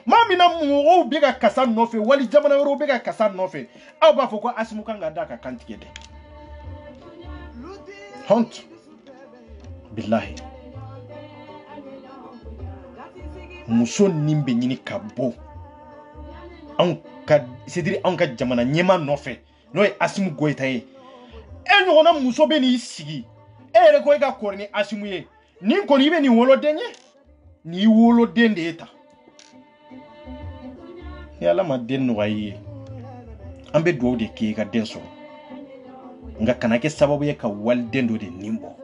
S1: mami na mu bega kasa nofe wali jamana ro bega kasa nofe aba foko asimuka ngada ka kantikede honte billahi muso nimbe nyini kabo anka c'est-à-dire anka jamana nyema nofe no e asimu goitaye enyo na muso be ni sigi ere ko ga korni asimu ye ni ko ni be ni wolo denye ni wolo dende eta yalla ma den noyi ambe do de ke ga denso nga kanake sababu ye ka wal dendo de nimbo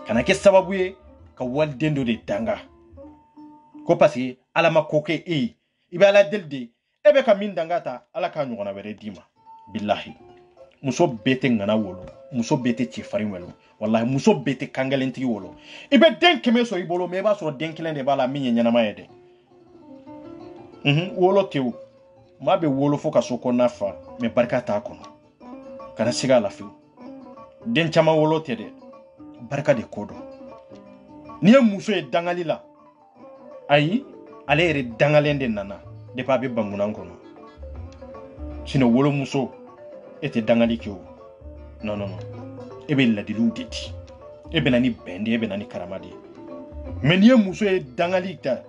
S1: kanake sababu ye ka wal dendo de danga ko parce ala makoke ibe ala delde ebe ka min danga ta ala ka nyona were dima billahi muso bete ngana wolo muso bete ci farin welo wallahi muso bete kangalenti wolo ibe den keme so ibolo me ba so den kilende bala min nyana mayede wolo tew ma be wolo fo ka soko nafa me barka ta kono kana siga la fi den chama wolo tede barka de kodo ni muso e dangali la ayi ale re dangalende nana de pa be banguna kono sino wolo muso ete dangali kiwo non ebe la dilu diti ebe nani bende ebe nani karamadi mais ni muso e dangali ta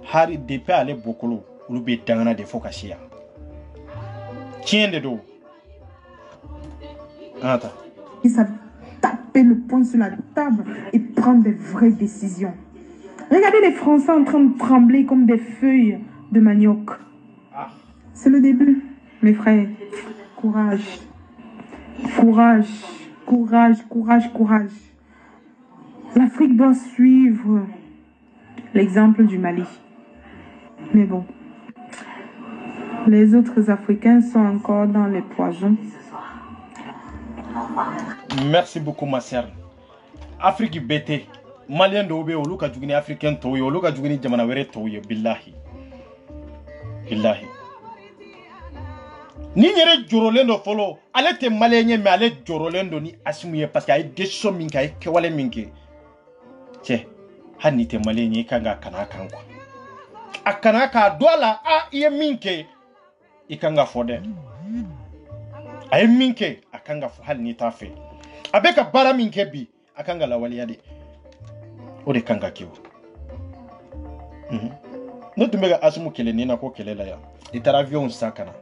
S1: hari depe ale bokolo ulu be dangana de fokasia tiende do ata
S4: ils savent taper le poing sur la table et prendre des vraies décisions. Regardez les Français en train de trembler comme des feuilles de manioc. C'est le début, mes frères. Courage. Courage, courage, courage. L'Afrique doit suivre l'exemple du Mali. Mais bon, les autres Africains sont encore dans les poisons.
S1: Merci beaucoup, ma sœur. Afrique bête. Malien de Obe, Oluka Jugini Africain Toy, Oluka Jugini Jamanawere Toy, Billahi. Billahi. Ni nyere jorolendo follow. Ale te malien, mais ale jorolendo ni assumiye parce qu'il y a des choses minka et kewale minke. Tiens, hani te malien kanga kanaka quoi. Akanaka dola a iye minke. Ikanga fode. Aye minke akanga fo hal ni tafe. Abeka bara minke bi akanga la waliyade. Ode kanga kiwo. No tumbega asumu kele nina ko kele la ya. Itara avion sakana.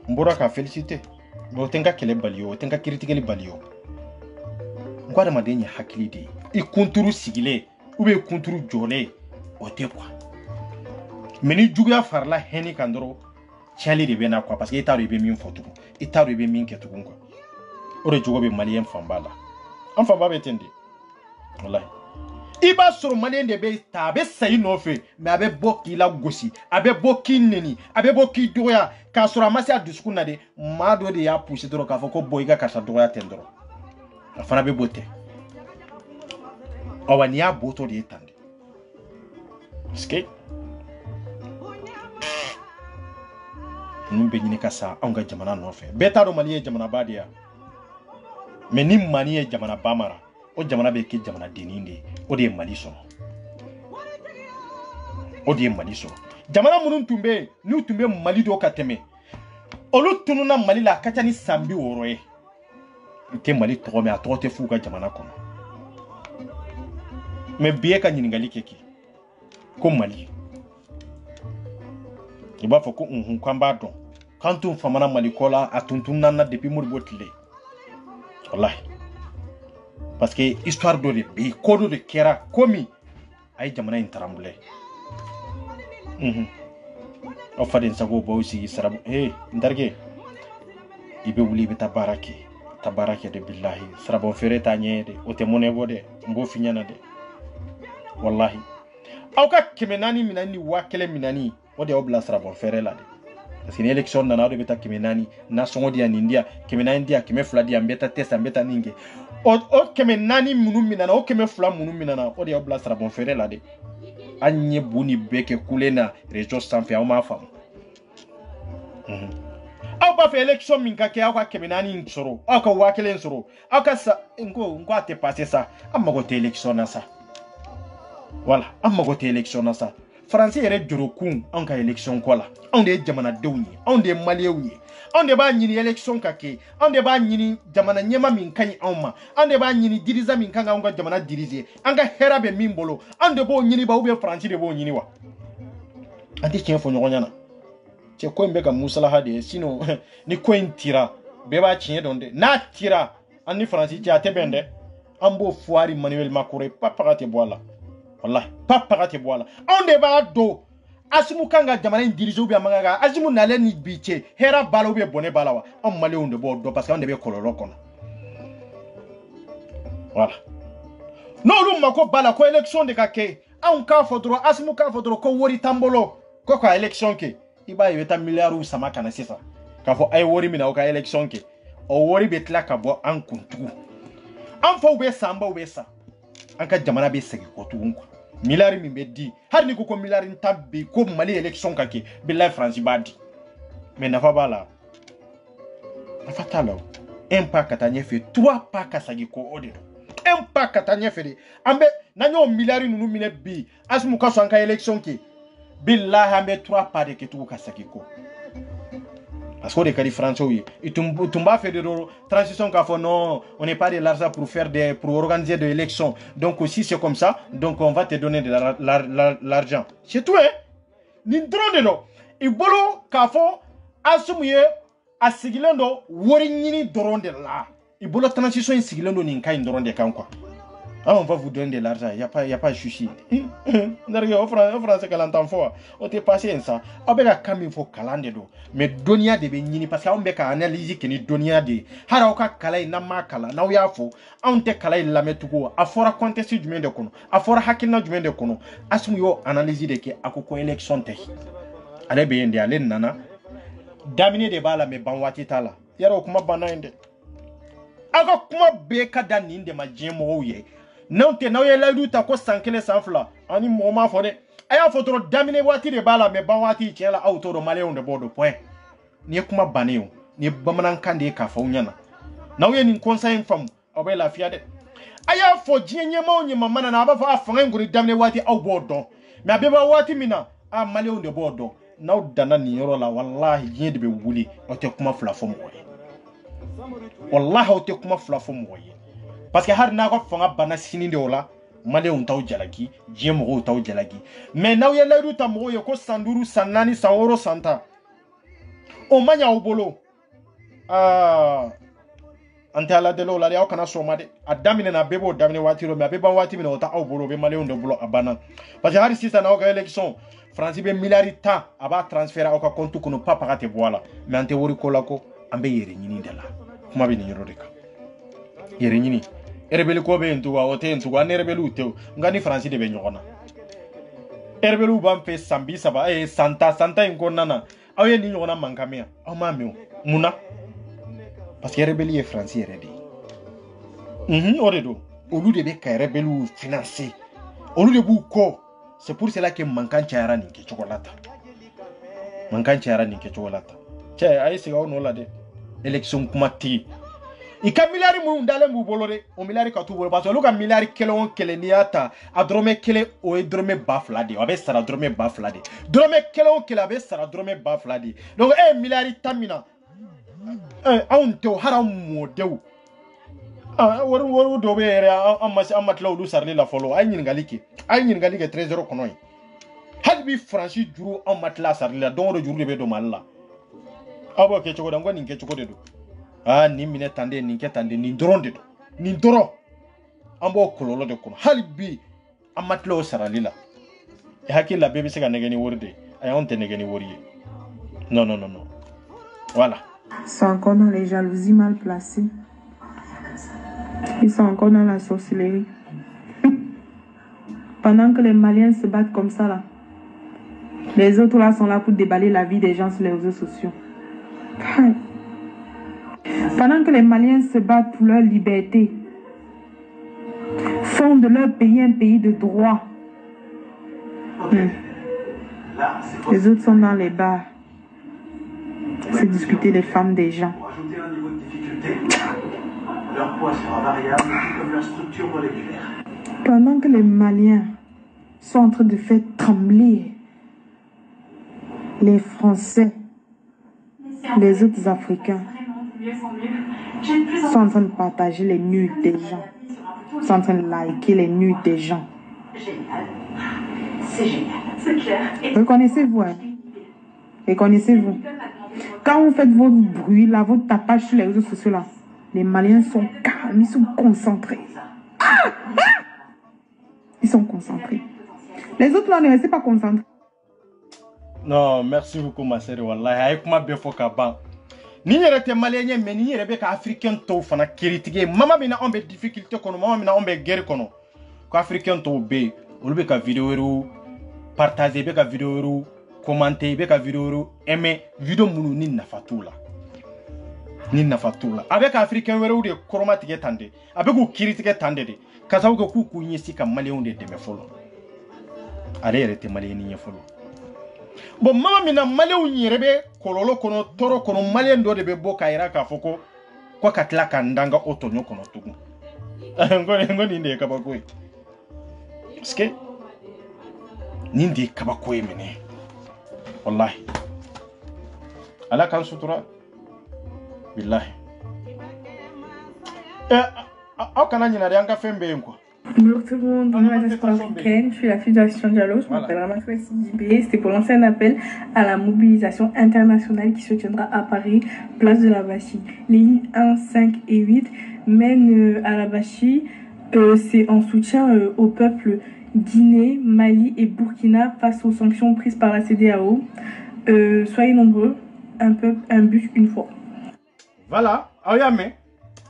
S1: Mbora ka féliciter. No tenga kele balio, tenga critiquer balio. Ngwada madenya hakili de. I kunturu sigile, ube kunturu jole. Ote kwa. Meni juguya farla heni kandoro. Chali de bena kwa parce que itaru be min fotu. Itaru be min ketu kwa. Ore jugo be malien fambala. An famba be tende. Wallahi. Iba sur malien de be tabe sayi no fe mais abe boki la gosi abe boki neni abe boki doya ka sura masi adusukuna de mado de ya pushi doro ka foko boiga ka sa doya tendoro afana be bote awani ya boto de tande ske numbe nyine ka sa anga jamana no fe beta do malien jamana badia mais ni manie jamana bamara o jamana be ke jamana deninde o de Mali sono o de Mali sono jamana munun tumbe ni tumbe Mali do kateme olu tununa Mali la kacha ni sambi woroye ke Mali to me atote fuga jamana kono me biye ka nyingali keki ko Mali iba foko kwamba don kantu famana Mali kola atuntuna na depuis murbotle wallahi parce que histoire de be kodo de kera komi ay jamana intarambule o faden sago bawsi sarab ndarge ibe wuli be tabaraki de billahi sarabo fereta nyede o te monego de mbo finyana de wallahi awka kemenani minani wakele minani o de obla sarabo ferela de parce que l'élection na de beta kemenani na songo dia nindia kemenani dia keme fladi ambeta test ambeta ninge o kemenani munu minana o keme fla munu minana o de obla sarabo ferela de anye buni beke kulena région sanfé o ma fam aw ba fe élection min ka ke aw kemenani nsoro aw ka wakele nsoro aw ka sa ngo ate passer ça amma go te élection na ça voilà amma go te élection na ça français yere jorokun an ka élection kola on de jamana dewni on de maliewi on de ba nyini élection kake on de ba nyini jamana nyema min kan awma on de ba nyini diriza min kan nga jamana dirize anga herabe min bolo on de bo nyini ba ube français de bo nyini wa andi tien fo nyonya na che ko mbeka musala hade sino ni ko intira be ba tien donde na tira ani français ti atebende ambo foari Manuel Makure papa te boala wallahi papa te boala on de ba do asimu kanga jamana indirizo bi amanga asimu nale ni biche hera balo bi bone balawa on male on de bo do parce que on de be kololo kono voilà no lu mako bala ko election de kake an ka fodro asimu ka fodro ko wori tambolo ko ka election ke iba yeta milliards sama kana sisa ka fo ay wori mina o ka election ke o wori betla ka bo an kuntu an fo be samba o be sa an ka jamana be segi ko tuunko milari mi beddi har ni ko milari tabbi ko Mali election kake billahi France badi mais nafa bala nafa talo un pas katanye fe 3 pas kasagi ko ode un pas katanye fe de ambe nanyo milari nunu mine bi asmu kaso an ka election ke billahi ambe 3 pas de ketu kasagi ko parce que les cas français oui ils tumba fait de transition qu'a fait non on n'est pas de l'argent pour organiser de l'élection donc aussi c'est comme ça donc on va te donner de l'argent c'est tout hein ni drone no i bolo qu'a fait asumuye asigilendo wori nyini doronde la i bolo transition sigilendo ni kai doronde kan quoi Ah, on va vous donner de l'argent, il n'y a pas de souci. Au français, quand l'entend fort, on t'est passé ça. On va quand même faut calender do. Mais donia de benini parce qu'on va analyser que ni donia de. Harauka kalai nama kala. Na uya fo. On te kalai la metuko. Afora contesti du mende kono. Afora hakina du mende kono. Asum yo analyser de ke akoko élection te. Ale be yende ale nana. Damine de bala me banwati tala. Yaro kuma banande. Aga kuma be kada ninde ma jemo ye. Non te na ye la luta ko sankele sanfla ani moma fode aya fotoro damine wati de bala me ban wati chela autoro maleon de bodo point ni kuma baneo ni bamanan kande ka fa unyana na ye ni conseil fam obay la fiade aya fo jienye ma onye mama na ba fa afan nguri damine wati au bodo me abeba wati mina a maleon de bodo na dana ni yoro la wallahi jien de be wuli o te kuma fla fo moye wallahi o te kuma fla fo moye parce que har na ko fanga bana sini de ola male on taw jalaki jemo ko taw jalaki mais naw ya lairu ta mo ko sanduru sanani saworo santa o manya obolo ante ala de lola ya kana so made adamine na bebo damine watiro me beba wati mi na ota obolo be male on de bolo abana parce que har sisa na ko election France be milari ta aba transfert au ka compte ko no papa ka te voilà mais ante wori ko la ko ambe yere nyini de la kuma be ni yoro de ka yere nyini erebeli ko be ntuwa ote ntuwa ne rebelu tew ngani France de be nyona erebelu bampe sambi saba santa inkonna awe ni nyona mankamia aw mamio muna parce que erebeli e France eredi oredo olu de be ka erebelu financer olu de bu ko c'est pour cela que mankan chara ni ke chocolate che ay siga ono la de election kuma ti ika milari mu ndale mu bolore o milari ka tu bolo parce que luka milari kelon keleniata a drome kele o e drome baflade o be sara drome baflade drome kelon kele be sara drome baflade donc milari tamina on te haram modeu woru do be era amatla lu sarli la folo ay ngali ke 13 kono halbi franchi juru amatla sarli la don do juru be do malla abo ke choko dango ninke choko de do ni mine tande ninke tande ni doronde do ni doro ambo kololo de kono halbi amatlo saralila hakila bebe se ga negeni worde ay on te negeni woriye non voilà
S4: Ils sont encore dans les jalousies mal placées. Ils sont encore dans la sorcellerie. Pendant que les Maliens se battent comme ça là, les autres là sont là pour déballer la vie des gens sur les réseaux sociaux. Pendant que les Maliens se battent pour leur liberté, font de leur pays un pays de droit. Les autres sont dans les bars. C'est discuter les femmes des gens.
S5: Pour ajouter un niveau de difficulté, leur poids sera variable tout comme leur structure moléculaire.
S4: Pendant que les Maliens sont en train de faire trembler les Français, les autres Africains sont en train de partager les nudes des gens, sont en train de liker les nudes des gens.
S6: Génial. C'est génial. C'est clair.
S4: Reconnaissez-vous, hein? Reconnaissez-vous. Quand vous faites votre bruit, là, votre tapage sur les réseaux sociaux, là, les Maliens sont calmes, ils sont concentrés. Ils sont concentrés. Les autres, là, ne restez pas concentrés.
S1: Non, merci beaucoup, ma sœur. Wallah, avec moi, bien faut qu'aban. Ni yere te malien mais ni yere be ka africain to fana critique mama bina on be difficulté kono mama bina on be guerre kono ko africain to be olu be ka vidéo partager be ka vidéo commenter be ka vidéo aimer vidéo munu ni nafatula avec africain wero de chromatique tande avec ko critique tande de kasaw ko ku nyisi ka malien de deme folo ale yere te malien ni folo. Bon, mama mina maleu nyerebe kololo kono toro kono malien do de be boka ira ka foko kwa katla kandanga otonyo kono tugu. Ngoni ndi kabakoi. Ske nindi kabakoi mene. Wallahi. Ala kan sutura. Billahi. Akana nyina rianga fembe enko.
S7: Bonjour tout le monde, bonjour la diaspora africaine, je suis la fille de l'assistant Diallo, je m'appelle Ramassou Sidibé. C'était pour lancer un appel à la mobilisation internationale qui se tiendra à Paris, place de la Bastille. Les lignes 1, 5 et 8 mènent à la Bastille c'est en soutien au peuple Guinée, Mali et Burkina face aux sanctions prises par la CEDEAO. Soyez nombreux, un peuple, un but, une foi.
S1: Voilà, Aouyame,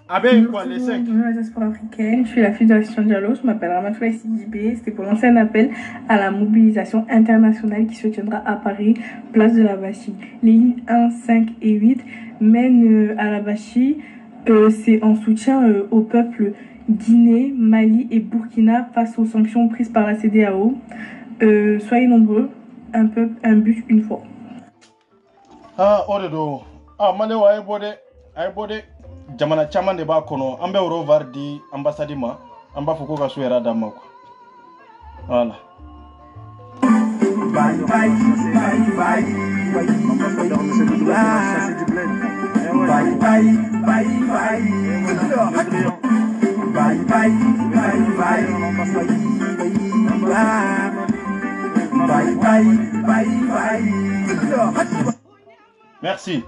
S1: avec quoi les 5?
S7: Bonjour la diaspora africaine, je suis la fille de l'assistant Diallo, je m'appelle Ramatoulaye Sidibé. C'était pour lancer un appel à la mobilisation internationale qui se tiendra à Paris, place de la Bastille. Les lignes 1, 5 et 8 mènent à la Bastille. C'est en soutien au peuple Guinée, Mali et Burkina face aux sanctions prises par la CEDEAO. Soyez nombreux, un peuple, un but, une foi.
S1: Ah, Odedo. Ah, Maléo, Aïbode, Jamana Chaman de Bakono, Ambe Rovardi, ambassade ma, Amba Fouko Kasuera Damako. Voilà.
S8: Bye bye, bye bye, ambassadeur de cette c'est du bled. Bye bye, bye bye, bye bye, bye bye, bye.
S1: Merci.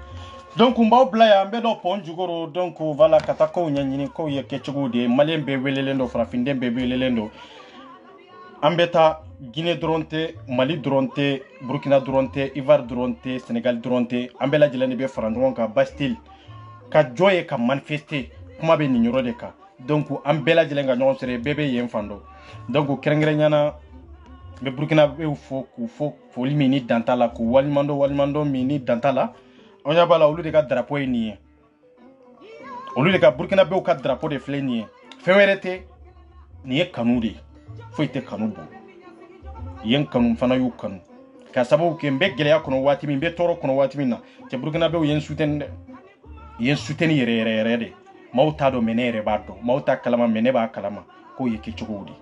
S1: Donc on va oublier un peu de points du goro. Donc voilà, katako nyanyini ko ye kechugo de Malien bébé lelendo, Frafinde bébé lelendo. Ambeta Guinée dronte, Mali dronte, Burkina dronte, Ivoire dronte, Sénégal dronte, Ambela jilani be farandron ka Bastille, ka joye ka manifester, kuma be ninyoro de ka. Donc Ambela jilenga nyon sere bébé yemfando. Donc kerengre nyana be Burkina be fo limini dantala ku walimando mini dantala. On y a pas là au lieu de ka drapeau ni. Au lieu de ka Burkina be ka drapeau de flé ni. Fewerete ni e kanuri. Faut te kanu bo yen kanu fana yu kanu ka sababu ke mbe gele yakono wati min be toro kono wati min na te Burkina be yen suten yere de mauta do menere bado mauta kalama meneba kalama ko yeke chogodi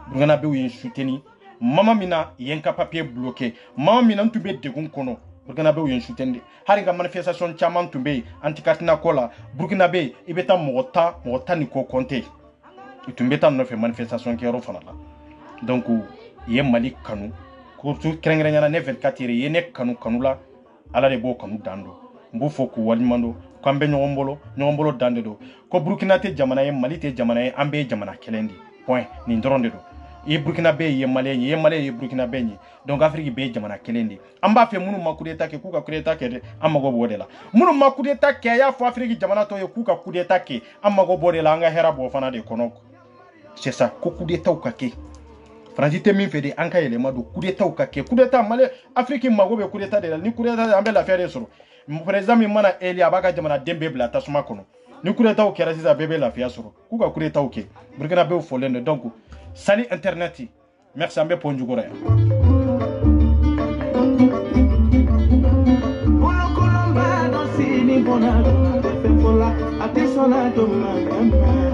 S1: Burkina be yen suteni mama mina yen ka papier bloqué mama mina ntube degun kono Burkina be yen sutende hari ga manifestation chaman tumbe antikatina kola Burkina be ibeta mota ni ko konte itumbe tan no fe manifestation ke ro fana la. Donc ye Mali kanu ko tu krengrenyana ne 24 ye ne kanu la ala de bo kanu dando mbo foku walimando kambe nyombolo dande do ko Burkina te jamana ye Mali te jamana ye ambe jamana kelendi point ni ndronde do ye Burkina be ye Mali ye Burkina be ni donc Afrique be jamana kelendi amba fe munu makudeta ke kuka kudeta ke de amago bodela munu makudeta ke ya fo Afrique jamana to ye kuka kudeta ke amago bodela anga hera bo fana de konoko c'est ça ko kudeta ukake Franjite min fait de anka élément de coup d'état ou kake coup d'état malé Afrique mago be coup d'état de ni coup d'état ambe la faire sur par exemple mana Eli abaga jamana dembe bla tasuma kono ni coup d'état ou kera sisa bébé la faire sur ku ka coup d'état ok Burkina be folende donc sali internet merci ambe ponju gore
S8: Colomba dans sini bonado fe fola attention à